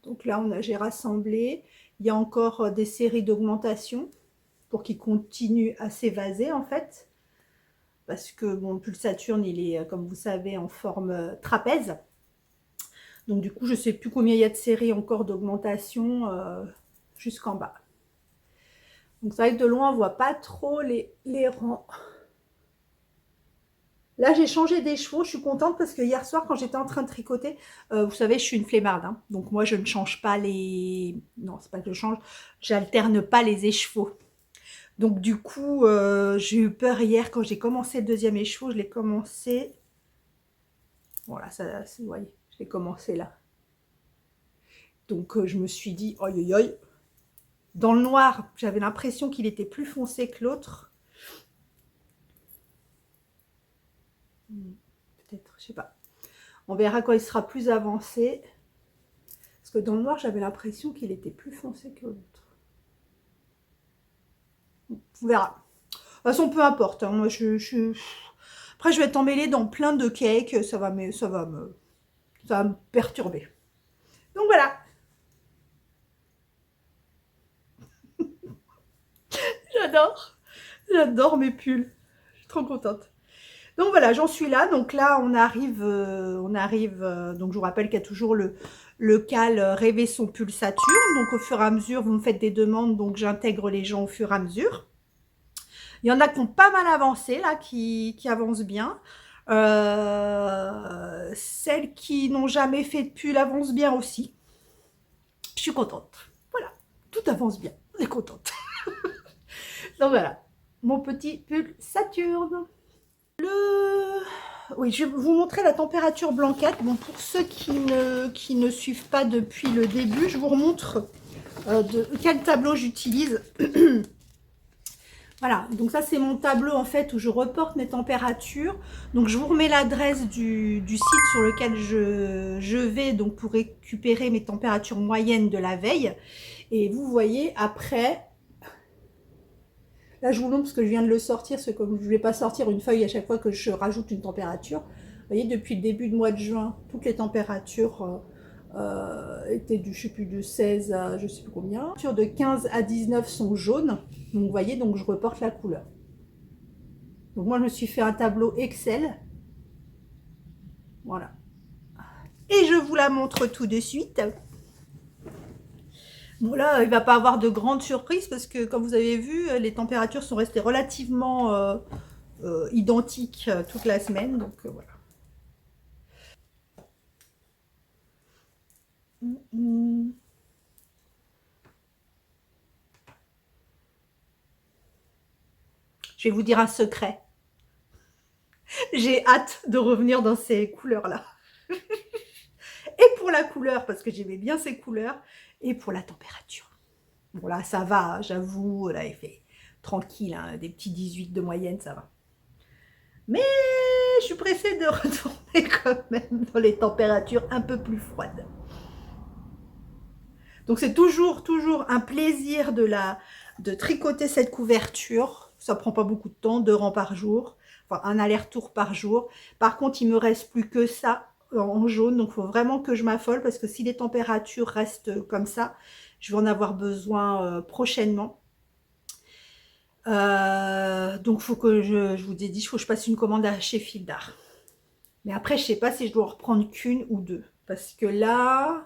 Donc là, j'ai rassemblé. Il y a encore des séries d'augmentation pour qu'il continue à s'évaser, en fait. Parce que, bon, le Pulsaturne, il est, comme vous savez, en forme trapèze. Donc, du coup, je ne sais plus combien il y a de séries encore d'augmentation jusqu'en bas. Donc, c'est vrai que de loin, on ne voit pas trop les rangs. Là, j'ai changé des chevaux. Je suis contente parce que hier soir, quand j'étais en train de tricoter, vous savez, je suis une flemmarde. Hein, donc, moi, je ne change pas les... Non, c'est pas que je change. J'alterne pas les écheveaux. Donc, du coup, j'ai eu peur hier quand j'ai commencé le deuxième écheveau. Je l'ai commencé... Voilà, ça, vous voyez, je l'ai commencé là. Donc, je me suis dit, oi, oi, oi. Dans le noir, j'avais l'impression qu'il était plus foncé que l'autre. Peut-être, je sais pas. On verra quand il sera plus avancé. Parce que dans le noir, j'avais l'impression qu'il était plus foncé que l'autre. On verra. De toute façon, peu importe. Hein. Moi, après, je vais être emmêlée dans plein de cakes. Ça va me perturber. Donc voilà. J'adore mes pulls. Je suis trop contente. Donc voilà, j'en suis là. Donc là, on arrive. Donc je vous rappelle qu'il y a toujours le cal rêver son pull Saturne. Donc au fur et à mesure, vous me faites des demandes. Donc j'intègre les gens au fur et à mesure. Il y en a qui ont pas mal avancé là, qui avancent bien. Celles qui n'ont jamais fait de pull avancent bien aussi. Je suis contente. Voilà, tout avance bien. On est contente. Donc voilà, mon petit pull Saturne. Oui, je vais vous montrer la température blanquette. Bon, pour ceux qui ne suivent pas depuis le début, je vous remontre quel tableau j'utilise. Voilà, donc ça c'est mon tableau en fait où je reporte mes températures. Donc je vous remets l'adresse du site sur lequel je vais donc pour récupérer mes températures moyennes de la veille. Et vous voyez après... Là, je vous montre parce que je viens de le sortir, parce que comme je ne vais pas sortir une feuille à chaque fois que je rajoute une température. Vous voyez, depuis le début du mois de juin, toutes les températures étaient du, je sais plus, de 16 à je sais plus combien. Les températures de 15 à 19 sont jaunes. Donc vous voyez, donc je reporte la couleur. Donc moi, je me suis fait un tableau Excel. Voilà. Et je vous la montre tout de suite. Bon là, il ne va pas avoir de grandes surprises parce que, comme vous avez vu, les températures sont restées relativement identiques toute la semaine. Donc voilà. Je vais vous dire un secret. J'ai hâte de revenir dans ces couleurs-là. Et pour la couleur, parce que j'aimais bien ces couleurs, et pour la température. Bon là, ça va, j'avoue, là, il fait tranquille, hein, des petits 18 de moyenne, ça va. Mais je suis pressée de retourner quand même dans les températures un peu plus froides. Donc c'est toujours un plaisir de tricoter cette couverture. Ça prend pas beaucoup de temps, 2 rangs par jour, enfin un aller-retour par jour. Par contre, il me reste plus que ça en jaune, donc il faut vraiment que je m'affole parce que si les températures restent comme ça, je vais en avoir besoin prochainement. Donc faut que je vous ai dit, il faut que je passe une commande chez Fildar. Mais après, je sais pas si je dois en reprendre qu'une ou deux. Parce que là,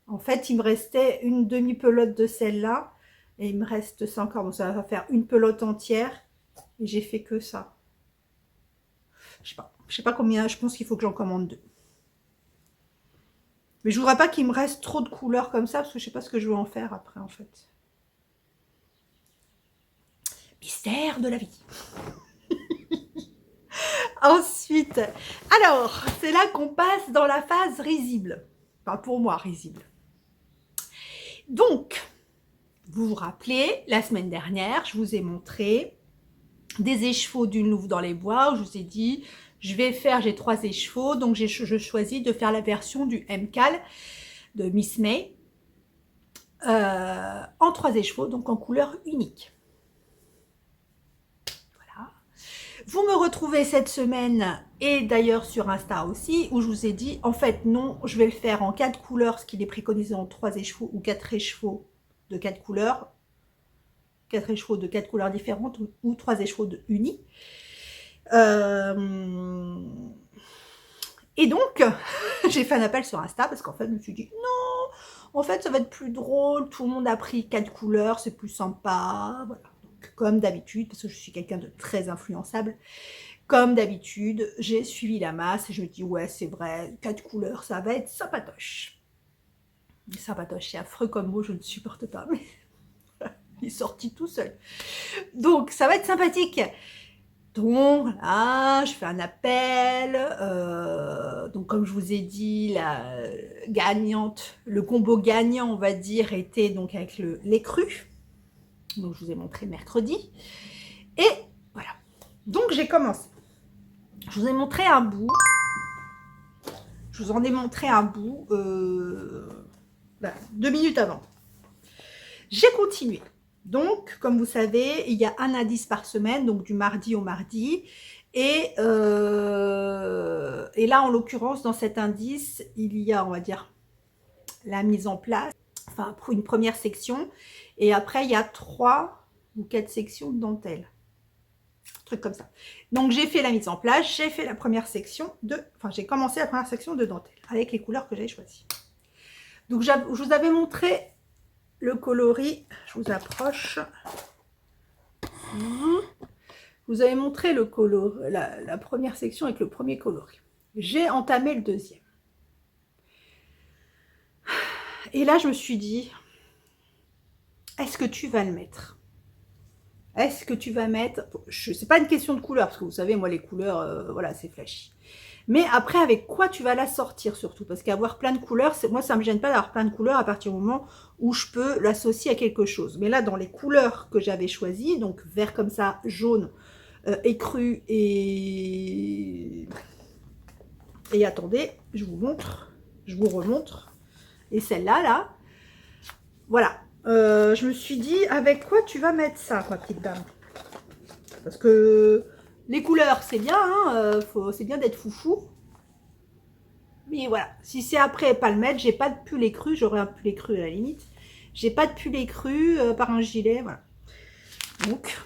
en fait, il me restait une demi-pelote de celle-là. Et il me reste ça encore. Donc ça va faire une pelote entière. Et j'ai fait que ça. Je sais pas. Je sais pas combien. Je pense qu'il faut que j'en commande 2. Mais je voudrais pas qu'il me reste trop de couleurs comme ça. Parce que je sais pas ce que je veux en faire après, en fait. Mystère de la vie. Ensuite, alors, c'est là qu'on passe dans la phase risible. Enfin, pour moi, risible. Donc, vous vous rappelez, la semaine dernière, je vous ai montré des écheveaux d'une louve dans les bois, où je vous ai dit, j'ai 3 écheveaux, donc je choisis de faire la version du MCAL de Miss May, en 3 écheveaux, donc en couleur unique. Vous me retrouvez cette semaine, et d'ailleurs sur Insta aussi, où je vous ai dit, en fait non, je vais le faire en 4 couleurs, ce qu'il est préconisé en 3 écheveaux ou 4 écheveaux de 4 couleurs. 4 écheveaux de 4 couleurs différentes ou 3 écheveaux de unis. Et donc, j'ai fait un appel sur Insta parce qu'en fait, je me suis dit, non, en fait, ça va être plus drôle, tout le monde a pris 4 couleurs, c'est plus sympa, voilà. Comme d'habitude, parce que je suis quelqu'un de très influençable, comme d'habitude, j'ai suivi la masse et je me dis, ouais, c'est vrai, 4 couleurs, ça va être sympatoche. Sympatoche, c'est affreux comme mot, je ne supporte pas, mais il est sorti tout seul. Donc, ça va être sympathique. Donc, là, je fais un appel. Donc, comme je vous ai dit, la gagnante, le combo gagnant, on va dire, était donc avec les crus. Donc, je vous ai montré mercredi. Et voilà. Donc, j'ai commencé. Je vous ai montré un bout. Je vous en ai montré un bout 2 minutes avant. J'ai continué. Donc, comme vous savez, il y a un indice par semaine, donc du mardi au mardi. Et là, en l'occurrence, dans cet indice, il y a, on va dire, la mise en place, enfin, pour une première section. Et après, il y a 3 ou 4 sections de dentelle. Un truc comme ça. Donc, j'ai fait la mise en place, j'ai fait la première section j'ai commencé la première section de dentelle avec les couleurs que j'ai choisies. Donc, je vous avais montré le coloris, je vous approche. Vous avez montré le coloris, la première section avec le premier coloris. J'ai entamé le deuxième. Et là, je me suis dit, est-ce que tu vas le mettre? Est-ce que tu vas mettre... C'est pas une question de couleur, parce que vous savez, moi, les couleurs, voilà, c'est flashy. Mais après, avec quoi tu vas la sortir surtout? Parce qu'avoir plein de couleurs, moi, ça ne me gêne pas d'avoir plein de couleurs à partir du moment où je peux l'associer à quelque chose. Mais là, dans les couleurs que j'avais choisies, donc vert comme ça, jaune, écru et attendez, je vous montre, je vous remontre. Et celle-là, là, voilà. Je me suis dit, avec quoi tu vas mettre ça, ma petite dame? Parce que... les couleurs, c'est bien, hein, c'est bien d'être foufou, Mais voilà, si c'est après pas le mettre, j'ai pas de pull écru, j'aurais un pull écru à la limite. J'ai pas de pull écru par un gilet, voilà. Donc,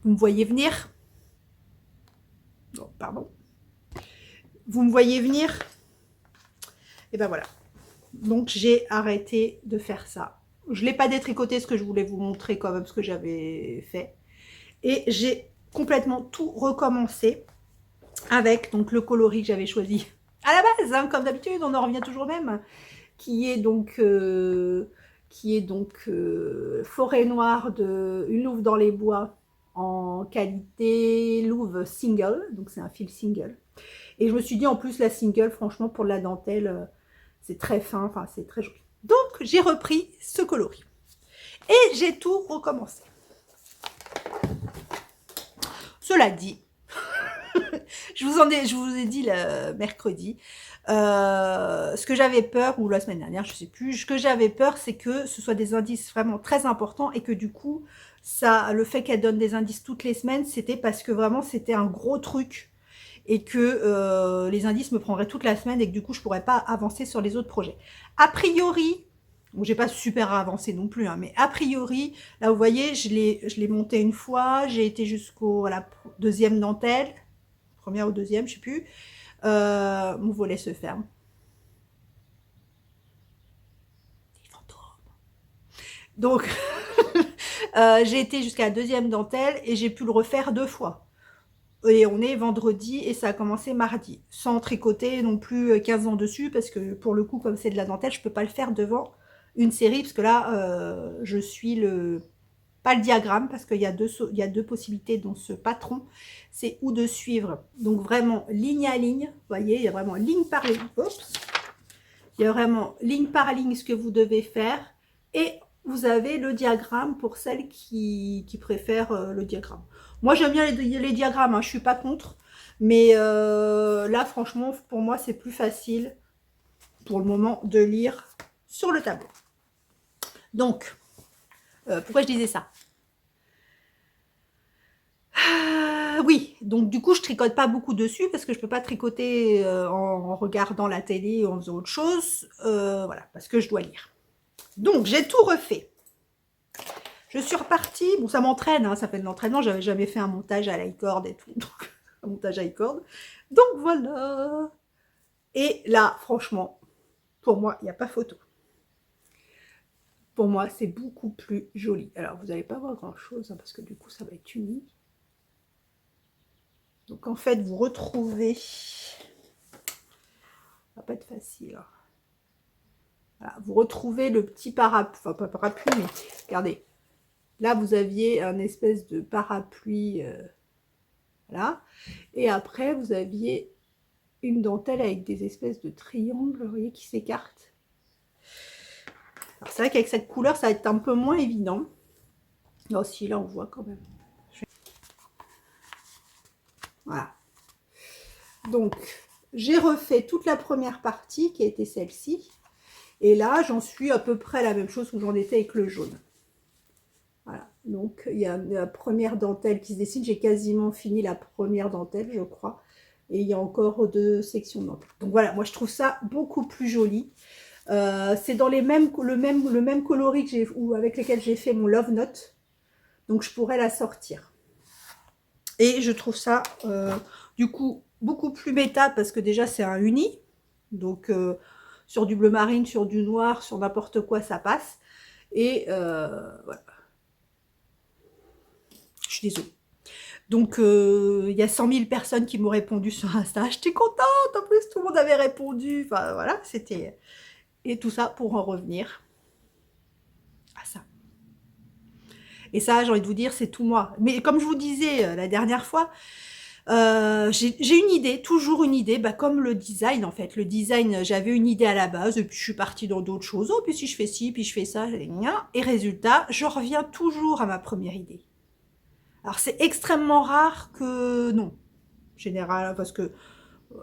vous me voyez venir. Oh, pardon. Vous me voyez venir. Et ben voilà. Donc, j'ai arrêté de faire ça. Je l'ai pas détricoté, ce que je voulais vous montrer quand même, ce que j'avais fait. Et j'ai complètement tout recommencé avec donc le coloris que j'avais choisi à la base, hein, comme d'habitude, on en revient toujours au même, qui est donc Forêt Noire de Une Louve dans les Bois en qualité louve single, donc c'est un fil single. Et je me suis dit en plus la single, franchement pour la dentelle, c'est très fin, enfin c'est très joli. Donc j'ai repris ce coloris et j'ai tout recommencé. Cela dit, je vous ai dit le mercredi, ce que j'avais peur, ou la semaine dernière, je sais plus, ce que j'avais peur, c'est que ce soit des indices vraiment très importants et que du coup, ça, le fait qu'elle donne des indices toutes les semaines, c'était parce que vraiment c'était un gros truc et que les indices me prendraient toute la semaine et que du coup, je pourrais pas avancer sur les autres projets. A priori, bon, j'ai pas super avancé non plus, hein, mais a priori, là vous voyez, je l'ai monté une fois, j'ai été jusqu'au la deuxième dentelle, première ou deuxième, je sais plus. Mon volet se ferme. Des fantômes. Donc, j'ai été jusqu'à la deuxième dentelle et j'ai pu le refaire 2 fois. Et on est vendredi et ça a commencé mardi. Sans tricoter non plus 15 ans dessus, parce que pour le coup, comme c'est de la dentelle, je peux pas le faire devant une série, parce que là, je suis pas le diagramme, parce qu'il y a deux possibilités dans ce patron. C'est ou de suivre, donc vraiment ligne à ligne, vous voyez, il y a vraiment ligne par ligne. Oups. Il y a vraiment ligne par ligne ce que vous devez faire. Et vous avez le diagramme pour celles qui préfèrent le diagramme. Moi, j'aime bien les diagrammes, hein, je ne suis pas contre. Mais là, franchement, pour moi, c'est plus facile pour le moment de lire sur le tableau. Donc, pourquoi je disais ça? Oui, donc du coup, je tricote pas beaucoup dessus parce que je peux pas tricoter en regardant la télé ou en faisant autre chose. Voilà, parce que je dois lire. Donc, j'ai tout refait. Je suis repartie. Bon, ça m'entraîne, hein, ça fait de l'entraînement. J'avais jamais fait un montage à la corde et tout. Donc, un montage à corde. Donc, voilà. Et là, franchement, pour moi, il n'y a pas photo. Pour moi, c'est beaucoup plus joli. Alors, vous n'allez pas voir grand-chose, hein, parce que du coup, ça va être uni. Donc, en fait, vous retrouvez... Ça va pas être facile. Hein. Voilà, vous retrouvez le petit parapluie, enfin pas parapluie, mais regardez. Là, vous aviez un espèce de parapluie, voilà. Et après, vous aviez une dentelle avec des espèces de triangles, vous voyez, qui s'écartent. Alors, c'est vrai qu'avec cette couleur, ça va être un peu moins évident. Non, si, là, on voit quand même. Voilà. Donc, j'ai refait toute la première partie, qui a été celle-ci. Et là, j'en suis à peu près la même chose où j'en étais avec le jaune. Voilà, donc il y a la première dentelle qui se dessine. J'ai quasiment fini la première dentelle, je crois. Et il y a encore 2 sections de dentelle. Donc voilà, moi je trouve ça beaucoup plus joli. C'est dans le même coloris que avec lesquels j'ai fait mon Love Note. Donc je pourrais la sortir. Et je trouve ça, du coup, beaucoup plus méta parce que déjà c'est un uni. Donc sur du bleu marine, sur du noir, sur n'importe quoi, ça passe. Et voilà. Je suis désolée. Donc, il y a 100 000 personnes qui m'ont répondu sur Insta. J'étais contente, en plus, tout le monde avait répondu. Enfin, voilà, c'était... Et tout ça pour en revenir à ça. Et ça, j'ai envie de vous dire, c'est tout moi. Mais comme je vous disais la dernière fois, j'ai une idée, toujours une idée, bah, comme le design, en fait. Le design, j'avais une idée à la base, et puis je suis partie dans d'autres choses. Oh, puis si je fais ci, puis je fais ça, et résultat, je reviens toujours à ma première idée. Alors, c'est extrêmement rare que... Non, en général, parce que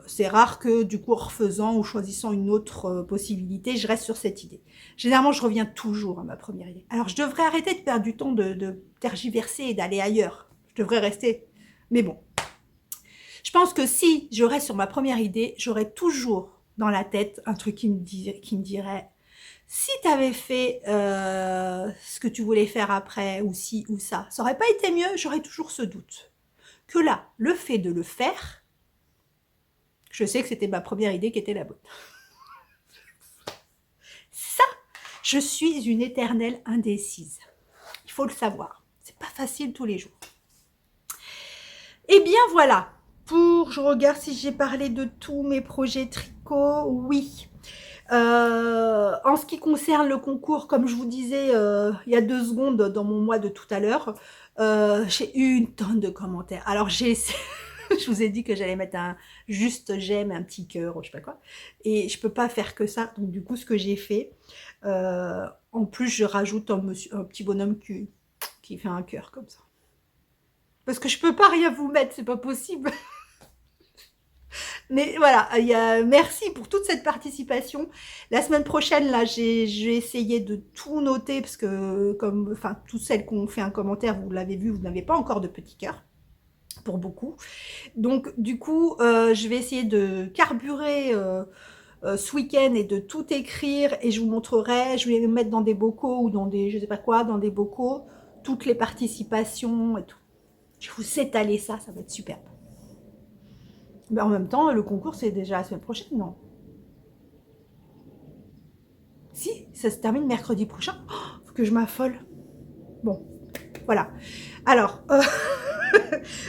c'est rare que, du coup, en refaisant ou choisissant une autre possibilité, je reste sur cette idée. Généralement, je reviens toujours à ma première idée. Alors, je devrais arrêter de perdre du temps de tergiverser et d'aller ailleurs. Je devrais rester... Mais bon. Je pense que si je reste sur ma première idée, j'aurai toujours dans la tête un truc qui me dirait, si tu avais fait ce que tu voulais faire après, ou ci ou ça aurait pas été mieux, j'aurais toujours ce doute. Que là, le fait de le faire, je sais que c'était ma première idée qui était la bonne. Ça, je suis une éternelle indécise. Il faut le savoir. C'est pas facile tous les jours. Eh bien voilà, je regarde si j'ai parlé de tous mes projets tricot, oui. En ce qui concerne le concours, comme je vous disais il y a 2 secondes dans mon mois de tout à l'heure, j'ai eu une tonne de commentaires. Alors j'ai essayé, je vous ai dit que j'allais mettre un juste j'aime, un petit cœur, je sais pas quoi, et je peux pas faire que ça. Donc du coup, ce que j'ai fait, en plus, je rajoute un petit bonhomme qui fait un cœur comme ça. Parce que je peux pas rien vous mettre, c'est pas possible. Mais voilà, merci pour toute cette participation. La semaine prochaine, là, je vais essayer de tout noter parce que, enfin, toutes celles qui ont fait un commentaire, vous l'avez vu, vous n'avez pas encore de petit cœur pour beaucoup. Donc, du coup, je vais essayer de carburer ce week-end et de tout écrire et je vous montrerai. Je vais me mettre dans des bocaux ou dans des, je sais pas quoi, dans des bocaux, toutes les participations et tout. Je vais vous étaler ça, ça va être superbe. Mais en même temps, le concours, c'est déjà la semaine prochaine, non? Si, ça se termine mercredi prochain. Oh, faut que je m'affole. Bon, voilà. Alors,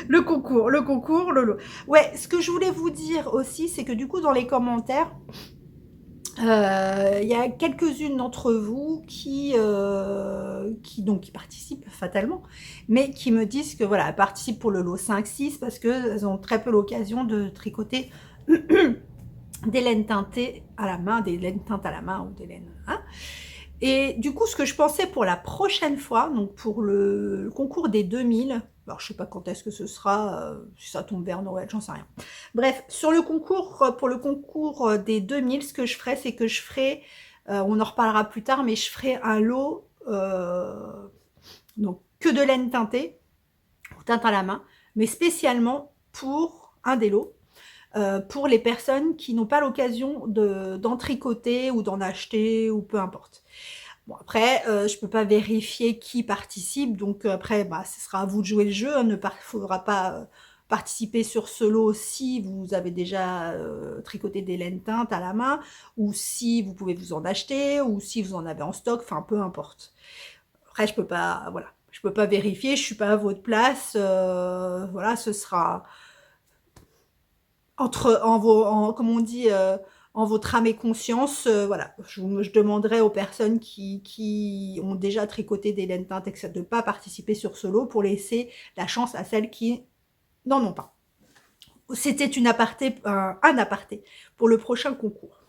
le concours, Lolo. Ouais, ce que je voulais vous dire aussi, c'est que du coup, dans les commentaires, il y a quelques-unes d'entre vous qui participent fatalement, mais qui me disent que voilà, elles participent pour le lot 5-6 parce qu'elles ont très peu l'occasion de tricoter des laines teintées à la main, des laines teintes à la main ou des laines. Hein. Et du coup, ce que je pensais pour la prochaine fois, donc pour le concours des 2000, alors je sais pas quand est-ce que ce sera, si ça tombe vers Noël, j'en sais rien. Bref, sur le concours, pour le concours des 2000, ce que je ferai, c'est que je ferai, on en reparlera plus tard, mais je ferai un lot, donc que de laine teintée, teinte à la main, mais spécialement pour un des lots, pour les personnes qui n'ont pas l'occasion d'en tricoter ou d'en acheter ou peu importe. Bon après, je peux pas vérifier qui participe, donc après, bah, ce sera à vous de jouer le jeu. Il ne faudra pas participer sur ce lot si vous avez déjà tricoté des laines teintes à la main, ou si vous pouvez vous en acheter, ou si vous en avez en stock, enfin peu importe. Après, je peux pas, voilà, je peux pas vérifier, je suis pas à votre place, voilà, ce sera comme on dit, en votre âme et conscience, voilà, je demanderai aux personnes qui ont déjà tricoté des laines teintes, etc., de ne pas participer sur ce lot pour laisser la chance à celles qui n'en ont pas. C'était un aparté pour le prochain concours.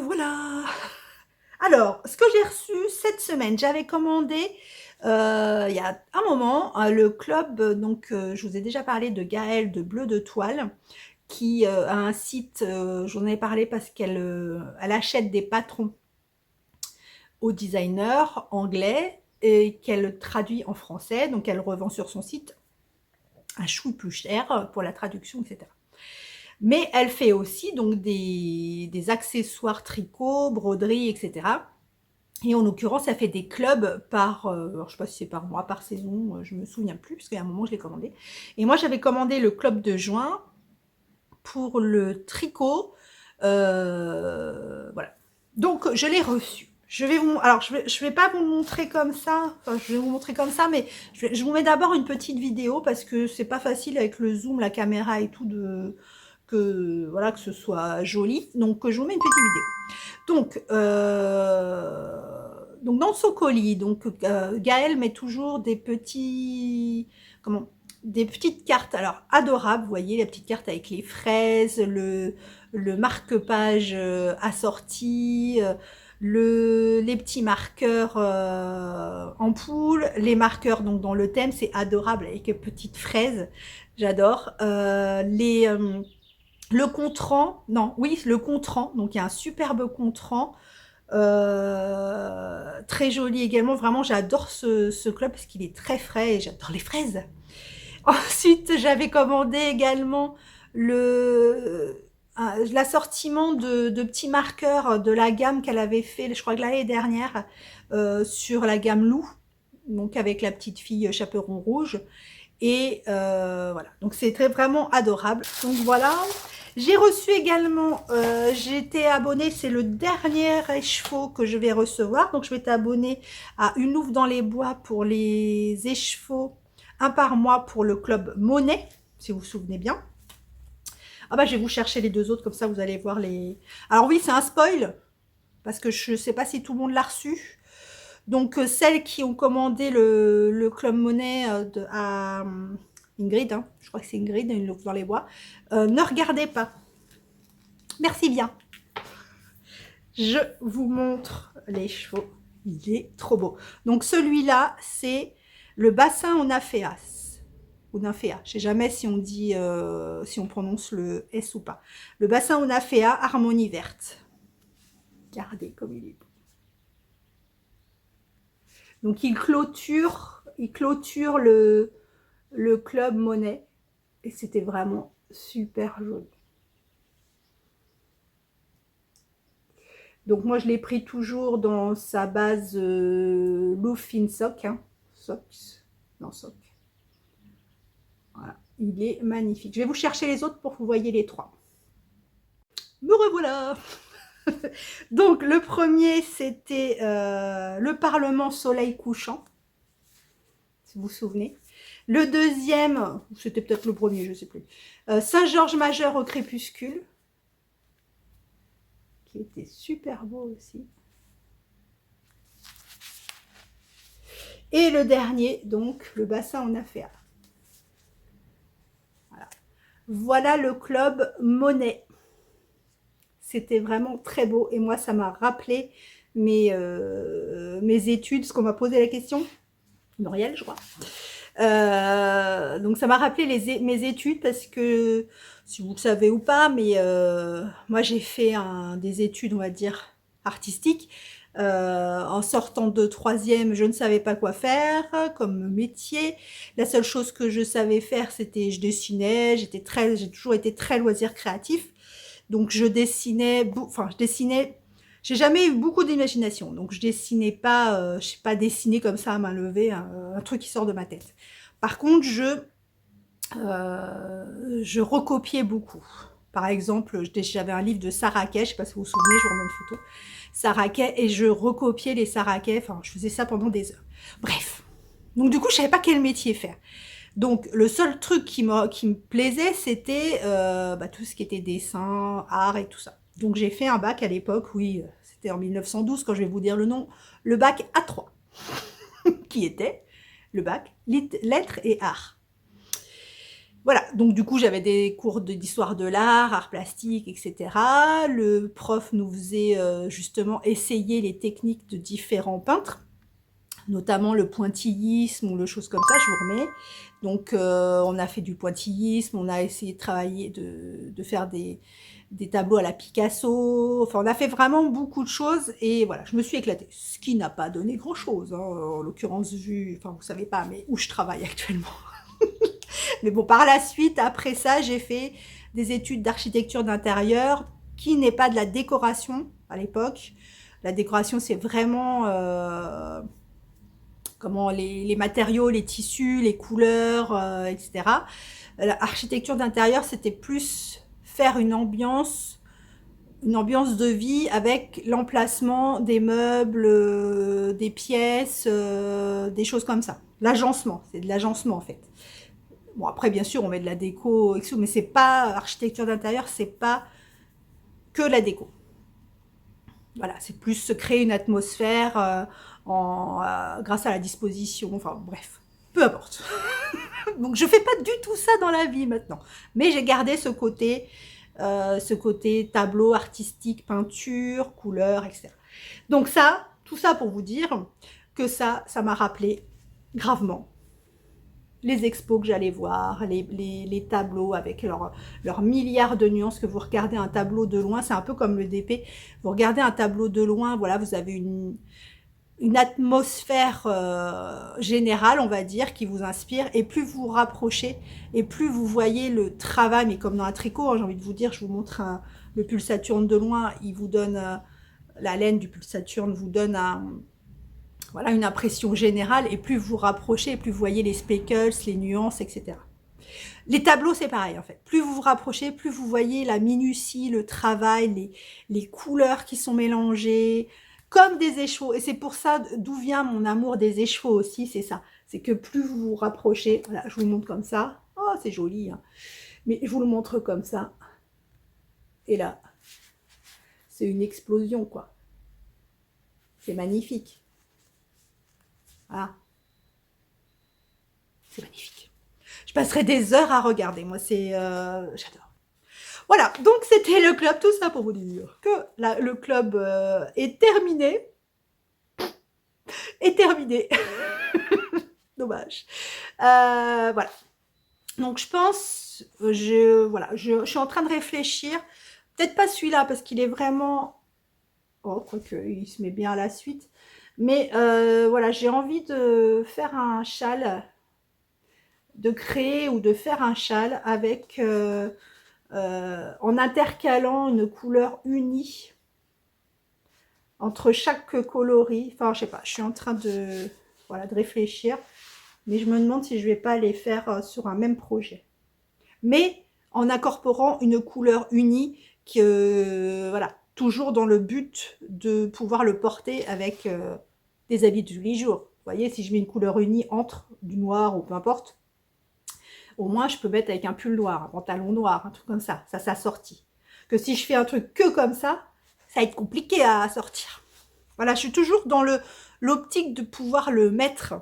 Voilà. Alors, ce que j'ai reçu cette semaine, j'avais commandé il y a un moment le club, donc je vous ai déjà parlé de Gaëlle de Bleu de Toile, qui a un site, j'en ai parlé parce qu'elle achète des patrons aux designers anglais et qu'elle traduit en français, donc elle revend sur son site un chou plus cher pour la traduction, etc. Mais elle fait aussi donc des accessoires tricot, broderie, etc. Et en l'occurrence, ça fait des clubs par, alors je sais pas si c'est par mois, par saison, je me souviens plus, parce qu'il y a un moment, je l'ai commandé. Et moi, j'avais commandé le club de juin pour le tricot. Voilà. Donc, je l'ai reçu. Alors, je vais pas vous le montrer comme ça, enfin, je vais vous montrer comme ça, mais je vous mets d'abord une petite vidéo, parce que c'est pas facile avec le zoom, la caméra et tout, voilà, que ce soit joli. Donc, je vous mets une petite vidéo. Donc dans ce colis, donc Gaëlle met toujours des petites cartes, alors adorables, vous voyez, la petite carte avec les fraises, le marque-page assorti, les petits marqueurs ampoule, les marqueurs donc dans le thème, c'est adorable avec les petites fraises, j'adore. Le contrant, non, oui, le contrant, donc il y a un superbe contrant, très joli également, vraiment j'adore ce club parce qu'il est très frais et j'adore les fraises. Ensuite, j'avais commandé également l'assortiment de petits marqueurs de la gamme qu'elle avait fait, je crois que l'année dernière, sur la gamme Lou, donc avec la petite fille chaperon rouge. Et voilà, donc c'est vraiment adorable. Donc voilà, j'ai reçu également, j'ai été abonnée, c'est le dernier écheveau que je vais recevoir. Donc je vais être abonnée à Une Louve dans les bois pour les écheveaux, un par mois pour le club Monet, si vous vous souvenez bien. Ah bah je vais vous chercher les deux autres, comme ça vous allez voir les... Alors oui, c'est un spoil, parce que je ne sais pas si tout le monde l'a reçu. Donc celles qui ont commandé le Club Monet à Ingrid, hein, je crois que c'est Ingrid, Une Louve dans les bois, ne regardez pas. Merci bien. Je vous montre les chevaux. Il est trop beau. Donc celui-là, c'est le bassin Onaphéas. Onaphéa. Je ne sais jamais si on dit, si on prononce le S ou pas. Le bassin Onaphéa, harmonie verte. Regardez comme il est beau. Donc il clôture le club Monet. Et c'était vraiment super joli. Donc moi je l'ai pris toujours dans sa base Louve Fine Sock. Hein. Socks. Non, Sock. Voilà. Il est magnifique. Je vais vous chercher les autres pour que vous voyez les trois. Me revoilà. Donc le premier c'était le Parlement Soleil couchant. Si vous vous souvenez. Le deuxième, c'était peut-être le premier, je ne sais plus. Saint-Georges majeur au crépuscule. Qui était super beau aussi. Et le dernier, donc, le bassin Onaphéa. Voilà. Voilà le club Monet. C'était vraiment très beau. Et moi, ça m'a rappelé mes études, parce qu'on m'a posé la question. Muriel, je crois. Donc ça m'a rappelé mes études parce que, si vous le savez ou pas, mais moi j'ai fait des études, on va dire, artistiques. En sortant de troisième, je ne savais pas quoi faire comme métier. La seule chose que je savais faire, c'était je dessinais. J'ai toujours été très loisir créatif. Donc je dessinais, j'ai jamais eu beaucoup d'imagination, donc je dessinais pas, je sais pas dessiner comme ça à main levée, un truc qui sort de ma tête. Par contre, je recopiais beaucoup. Par exemple, j'avais un livre de Saraquet, je sais pas si vous vous souvenez, je vous remets une photo, Saraquet, et je recopiais les Saraquet, enfin je faisais ça pendant des heures. Bref, donc du coup je savais pas quel métier faire. Donc le seul truc qui me plaisait, c'était tout ce qui était dessin, art et tout ça. Donc j'ai fait un bac à l'époque, oui, c'était en 1912 quand je vais vous dire le nom, le bac A3, qui était le bac lettres et arts. Voilà, donc du coup j'avais des cours d'histoire de l'art, art plastique, etc. Le prof nous faisait justement essayer les techniques de différents peintres, notamment le pointillisme ou le chose comme ça, je vous remets. Donc on a fait du pointillisme, on a essayé de travailler, de faire des tableaux à la Picasso, enfin on a fait vraiment beaucoup de choses et voilà, je me suis éclatée. Ce qui n'a pas donné grand chose, hein, en l'occurrence vu, enfin vous savez pas, mais où je travaille actuellement. Mais bon, par la suite, après ça, j'ai fait des études d'architecture d'intérieur qui n'est pas de la décoration à l'époque. La décoration, c'est vraiment comment les matériaux, les tissus, les couleurs, etc. L'architecture d'intérieur, c'était plus faire une ambiance de vie avec l'emplacement des meubles, des pièces, des choses comme ça. L'agencement, c'est de l'agencement en fait. Bon, après, bien sûr, on met de la déco, mais c'est pas, architecture d'intérieur, c'est pas que la déco. Voilà, c'est plus se créer une atmosphère grâce à la disposition, enfin bref, peu importe. Donc je fais pas du tout ça dans la vie maintenant, mais j'ai gardé ce côté tableau artistique, peinture, couleur, etc. Donc ça, tout ça pour vous dire que ça m'a rappelé gravement les expos que j'allais voir, les tableaux avec leurs milliards de nuances, que vous regardez un tableau de loin, c'est un peu comme le DP, vous regardez un tableau de loin, voilà, vous avez une atmosphère générale, on va dire, qui vous inspire. Et plus vous vous rapprochez, et plus vous voyez le travail, mais comme dans un tricot, hein, j'ai envie de vous dire, je vous montre le pull Saturne de loin, il vous donne, la laine du pull Saturne vous donne voilà, une impression générale, et plus vous vous rapprochez, plus vous voyez les speckles, les nuances, etc. Les tableaux, c'est pareil, en fait. Plus vous vous rapprochez, plus vous voyez la minutie, le travail, les couleurs qui sont mélangées, comme des écheveaux. Et c'est pour ça d'où vient mon amour des écheveaux aussi, c'est ça. C'est que plus vous vous rapprochez, voilà, je vous le montre comme ça. Oh, c'est joli, hein. Mais je vous le montre comme ça. Et là, c'est une explosion, quoi. C'est magnifique. Voilà. C'est magnifique. Je passerai des heures à regarder. Moi, c'est... j'adore. Voilà, donc c'était le club. Tout ça pour vous dire que le club est terminé. Est terminé. Dommage. Voilà. Donc, je pense... voilà, je suis en train de réfléchir. Peut-être pas celui-là, parce qu'il est vraiment... Oh, quoique, il se met bien à la suite. Mais voilà, j'ai envie de faire un châle, de créer ou de faire un châle avec, en intercalant une couleur unie entre chaque coloris. Enfin, je sais pas, je suis en train de, voilà, de réfléchir. Mais je me demande si je vais pas les faire sur un même projet. Mais en incorporant une couleur unie, voilà, toujours dans le but de pouvoir le porter avec des habits de tous les jours. Vous voyez, si je mets une couleur unie entre du noir ou peu importe, au moins je peux mettre avec un pull noir, un pantalon noir, un truc comme ça s'assortit. Que si je fais un truc que comme ça va être compliqué à sortir. Voilà, je suis toujours dans l'optique de pouvoir le mettre,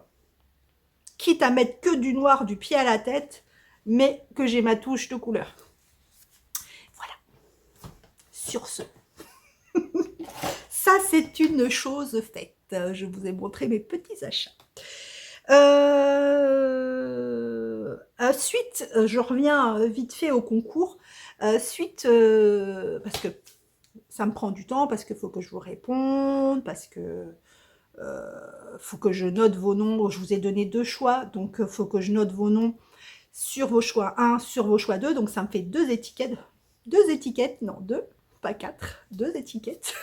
quitte à mettre que du noir du pied à la tête, mais que j'ai ma touche de couleur. Voilà. Sur ce. Ça, c'est une chose faite. Je vous ai montré mes petits achats. Suite, je reviens vite fait au concours. Suite, parce que ça me prend du temps, parce qu'il faut que je vous réponde, parce que faut que je note vos noms. Je vous ai donné 2 choix, donc il faut que je note vos noms sur vos choix 1, sur vos choix 2. Donc ça me fait 2 étiquettes. 2 étiquettes, non 2, pas 4, 2 étiquettes.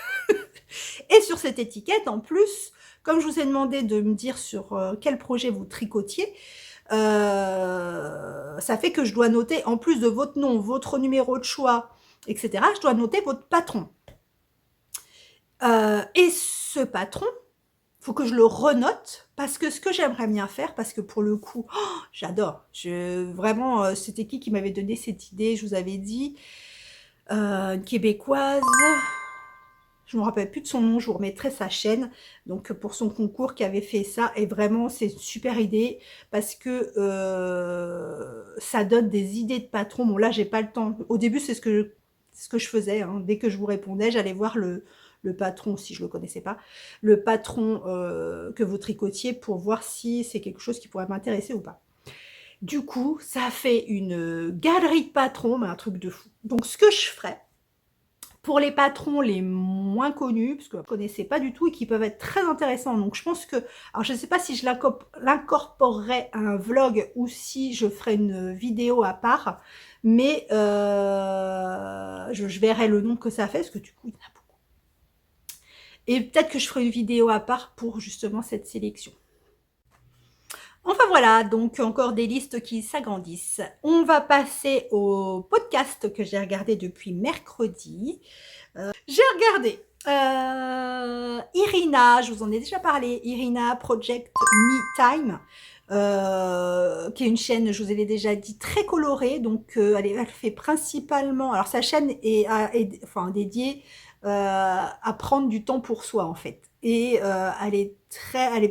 Et sur cette étiquette, en plus, comme je vous ai demandé de me dire sur quel projet vous tricotiez, ça fait que je dois noter, en plus de votre nom, votre numéro de choix, etc., je dois noter votre patron. Et ce patron, il faut que je le renote, parce que ce que j'aimerais bien faire, parce que pour le coup, oh, j'adore. Vraiment, c'était qui m'avait donné cette idée, je vous avais dit, une Québécoise... Je ne me rappelle plus de son nom, je vous remettrai sa chaîne, donc pour son concours qui avait fait ça, et vraiment c'est une super idée, parce que ça donne des idées de patron. Bon là j'ai pas le temps, au début c'est ce que je faisais, hein. Dès que je vous répondais, j'allais voir le patron, si je le connaissais pas, le patron que vous tricotiez, pour voir si c'est quelque chose qui pourrait m'intéresser ou pas. Du coup, ça fait une galerie de patrons, mais un truc de fou. Donc ce que je ferais, pour les patrons les moins connus, parce que vous ne connaissez pas du tout et qui peuvent être très intéressants. Donc je pense que, alors je ne sais pas si je l'incorporerai à un vlog ou si je ferai une vidéo à part, mais je verrai le nom que ça fait, parce que du coup il y en a beaucoup. Et peut-être que je ferai une vidéo à part pour justement cette sélection. Enfin voilà, donc encore des listes qui s'agrandissent. On va passer au podcast que j'ai regardé depuis mercredi. J'ai regardé Irina, je vous en ai déjà parlé, Irina Project Me Time, qui est une chaîne, je vous l'ai déjà dit, très colorée. Donc elle fait principalement, alors sa chaîne est enfin, dédiée à prendre du temps pour soi en fait. Et elle est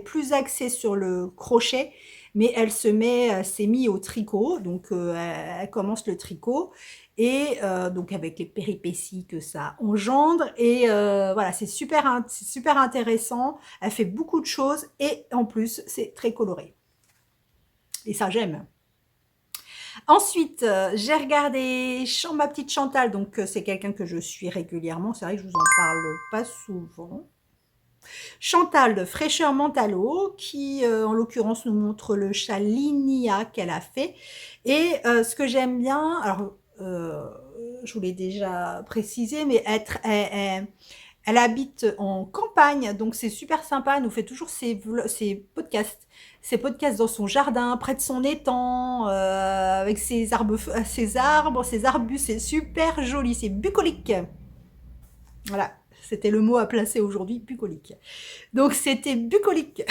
plus axée sur le crochet, mais elle s'est mise au tricot, donc elle commence le tricot, et donc avec les péripéties que ça engendre, et voilà, c'est super intéressant, elle fait beaucoup de choses, et en plus c'est très coloré, et ça j'aime. Ensuite, j'ai regardé ma petite Chantal, donc c'est quelqu'un que je suis régulièrement, c'est vrai que je vous en parle pas souvent. Chantal de Fraîcheur Mentalo qui, en l'occurrence, nous montre le chat Linia qu'elle a fait. Et ce que j'aime bien, alors je vous l'ai déjà précisé, mais elle habite en campagne, donc c'est super sympa. Elle nous fait toujours ses podcasts dans son jardin, près de son étang, avec ses ses arbustes. C'est super joli, c'est bucolique. Voilà, c'était le mot à placer aujourd'hui, bucolique. Donc c'était bucolique.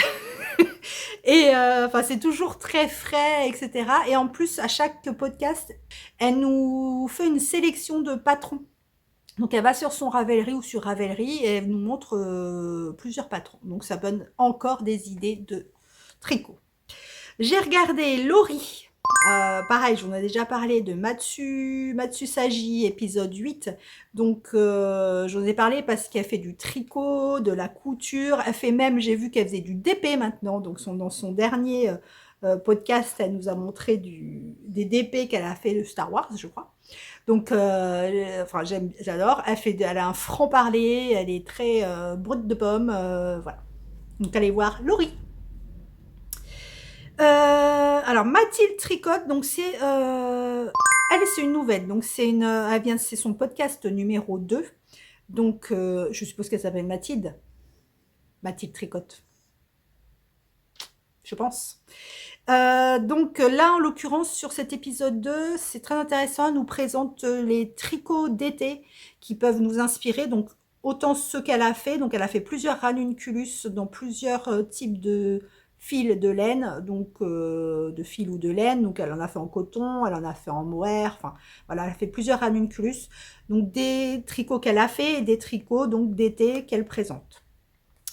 Et enfin, c'est toujours très frais, etc. Et en plus, à chaque podcast, elle nous fait une sélection de patrons. Donc elle va sur son Ravelry ou sur Ravelry et elle nous montre plusieurs patrons. Donc ça donne encore des idées de tricot. J'ai regardé Laurie. Pareil, j'en ai déjà parlé de Matsusaji, épisode 8. Donc, j'en ai parlé parce qu'elle fait du tricot, de la couture. Elle fait même, j'ai vu qu'elle faisait du DP maintenant. Donc, dans son dernier podcast, elle nous a montré des DP qu'elle a fait de Star Wars, je crois. Donc, enfin, j'adore. Elle a un franc-parler, elle est très brute de pomme. Voilà. Donc, allez voir Laurie. Alors Mathilde tricote, donc c'est une nouvelle, donc c'est son podcast numéro 2. Donc je suppose qu'elle s'appelle Mathilde tricote, je pense. Donc là en l'occurrence sur cet épisode 2, c'est très intéressant, elle nous présente les tricots d'été qui peuvent nous inspirer, donc autant ce qu'elle a fait, donc elle a fait plusieurs ranunculus dans plusieurs types de fil de laine, donc de fil ou de laine, donc elle en a fait en coton, elle en a fait en mohair, enfin voilà, elle a fait plusieurs ranunculus, donc des tricots qu'elle a fait et des tricots donc d'été qu'elle présente.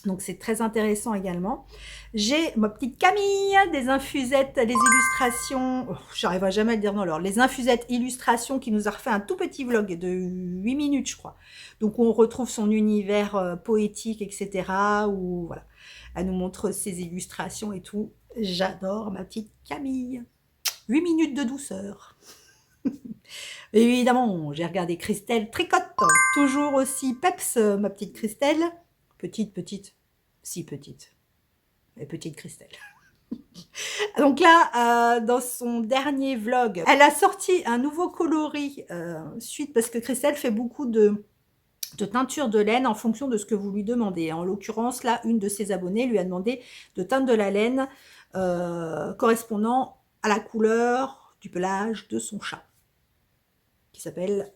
Donc c'est très intéressant également. J'ai ma petite Camille, des infusettes, des illustrations, j'arriverai jamais à le dire dans l'ordre, les infusettes illustrations qui nous a refait un tout petit vlog de 8 minutes je crois. Donc on retrouve son univers poétique, etc. Où voilà, elle nous montre ses illustrations et tout. J'adore ma petite Camille. 8 minutes de douceur. Évidemment, j'ai regardé Christelle tricote, toujours aussi peps, ma petite Christelle. Petite, si petite, mais petite Christelle. Donc là, dans son dernier vlog, elle a sorti un nouveau coloris suite, parce que Christelle fait beaucoup de teinture de laine en fonction de ce que vous lui demandez. En l'occurrence, là, une de ses abonnées lui a demandé de teindre de la laine correspondant à la couleur du pelage de son chat, qui s'appelle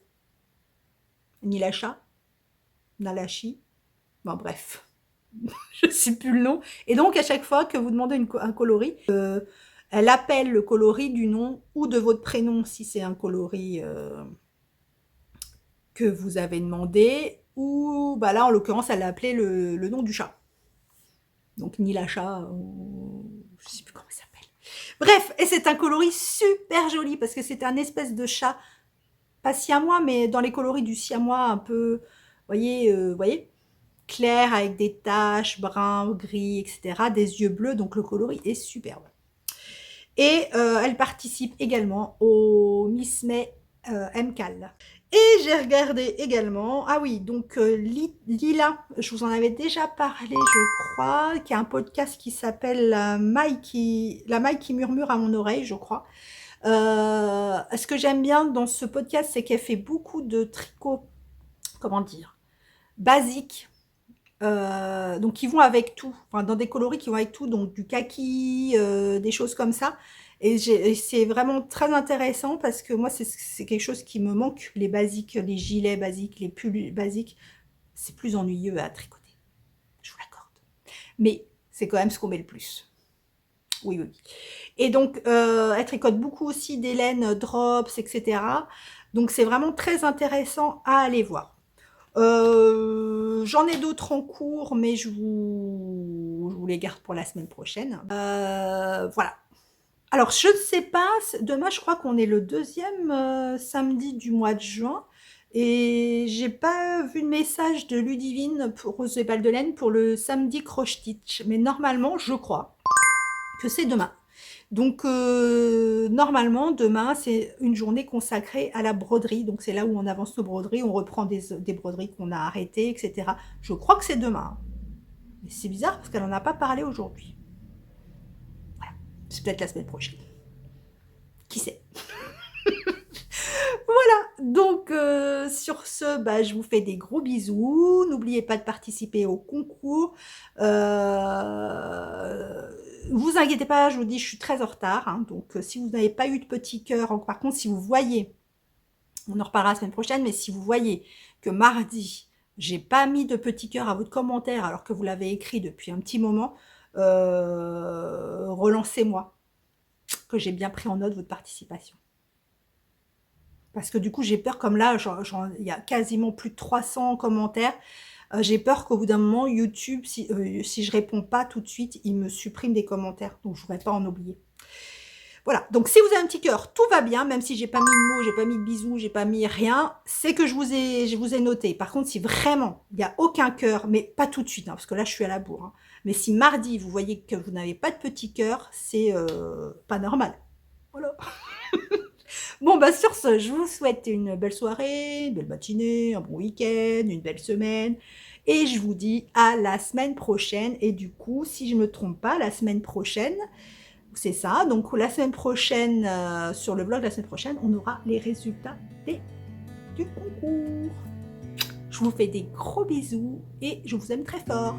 Nilacha, Nalachi, bon bref, je ne sais plus le nom. Et donc, à chaque fois que vous demandez un coloris, elle appelle le coloris du nom ou de votre prénom, si c'est un coloris que vous avez demandé, ou bah là, en l'occurrence, elle a appelé le nom du chat. Donc, Nilacha, je ne sais plus comment il s'appelle. Bref, et c'est un coloris super joli, parce que c'est un espèce de chat, pas siamois, mais dans les coloris du siamois, un peu, voyez, clair avec des taches, brun, gris, etc. Des yeux bleus, donc le coloris est superbe. Et elle participe également au Miss May MCAL. Et j'ai regardé également, ah oui, donc Lila, je vous en avais déjà parlé, je crois, qui a un podcast qui s'appelle La maille qui murmure à mon oreille, je crois. Ce que j'aime bien dans ce podcast, c'est qu'elle fait beaucoup de tricot, comment dire, basiques, donc qui vont avec tout, enfin dans des coloris qui vont avec tout, donc du kaki, des choses comme ça. Et c'est vraiment très intéressant parce que moi c'est quelque chose qui me manque, les basiques, les gilets basiques, les pulls basiques, c'est plus ennuyeux à tricoter, je vous l'accorde. Mais c'est quand même ce qu'on met le plus. Oui, oui. Et donc elle tricote beaucoup aussi des laines drops, etc. Donc c'est vraiment très intéressant à aller voir. J'en ai d'autres en cours, mais je vous les garde pour la semaine prochaine. Voilà. Alors, je ne sais pas, demain, je crois qu'on est le 2e samedi du mois de juin. Et j'ai pas vu de message de Ludivine pour Rose et Balles de Laine pour le samedi Croche Stitch. Mais normalement, je crois que c'est demain. Donc, normalement, demain, c'est une journée consacrée à la broderie. Donc, c'est là où on avance nos broderies, on reprend des broderies qu'on a arrêtées, etc. Je crois que c'est demain. Mais c'est bizarre parce qu'elle n'en a pas parlé aujourd'hui. Voilà. C'est peut-être la semaine prochaine. Qui sait? Voilà, donc sur ce, bah, je vous fais des gros bisous. N'oubliez pas de participer au concours. Vous inquiétez pas, je vous dis, je suis très en retard. Hein, donc si vous n'avez pas eu de petit cœur, par contre, si vous voyez, on en reparlera la semaine prochaine, mais si vous voyez que mardi, j'ai pas mis de petit cœur à votre commentaire alors que vous l'avez écrit depuis un petit moment, relancez-moi, que j'ai bien pris en note votre participation. Parce que du coup, j'ai peur, comme là, il y a quasiment plus de 300 commentaires. J'ai peur qu'au bout d'un moment, YouTube, si je réponds pas tout de suite, il me supprime des commentaires. Donc, je ne voudrais pas en oublier. Voilà. Donc, si vous avez un petit cœur, tout va bien. Même si j'ai pas mis de mots, j'ai pas mis de bisous, j'ai pas mis rien. C'est que je vous ai noté. Par contre, si vraiment, il n'y a aucun cœur, mais pas tout de suite, hein, parce que là, je suis à la bourre. Hein. Mais si mardi, vous voyez que vous n'avez pas de petit cœur, c'est pas normal. Voilà. Bon, bah sur ce, je vous souhaite une belle soirée, une belle matinée, un bon week-end, une belle semaine. Et je vous dis à la semaine prochaine. Et du coup, si je ne me trompe pas, la semaine prochaine, c'est ça. Donc la semaine prochaine, sur le vlog de la semaine prochaine, on aura les résultats du concours. Je vous fais des gros bisous et je vous aime très fort.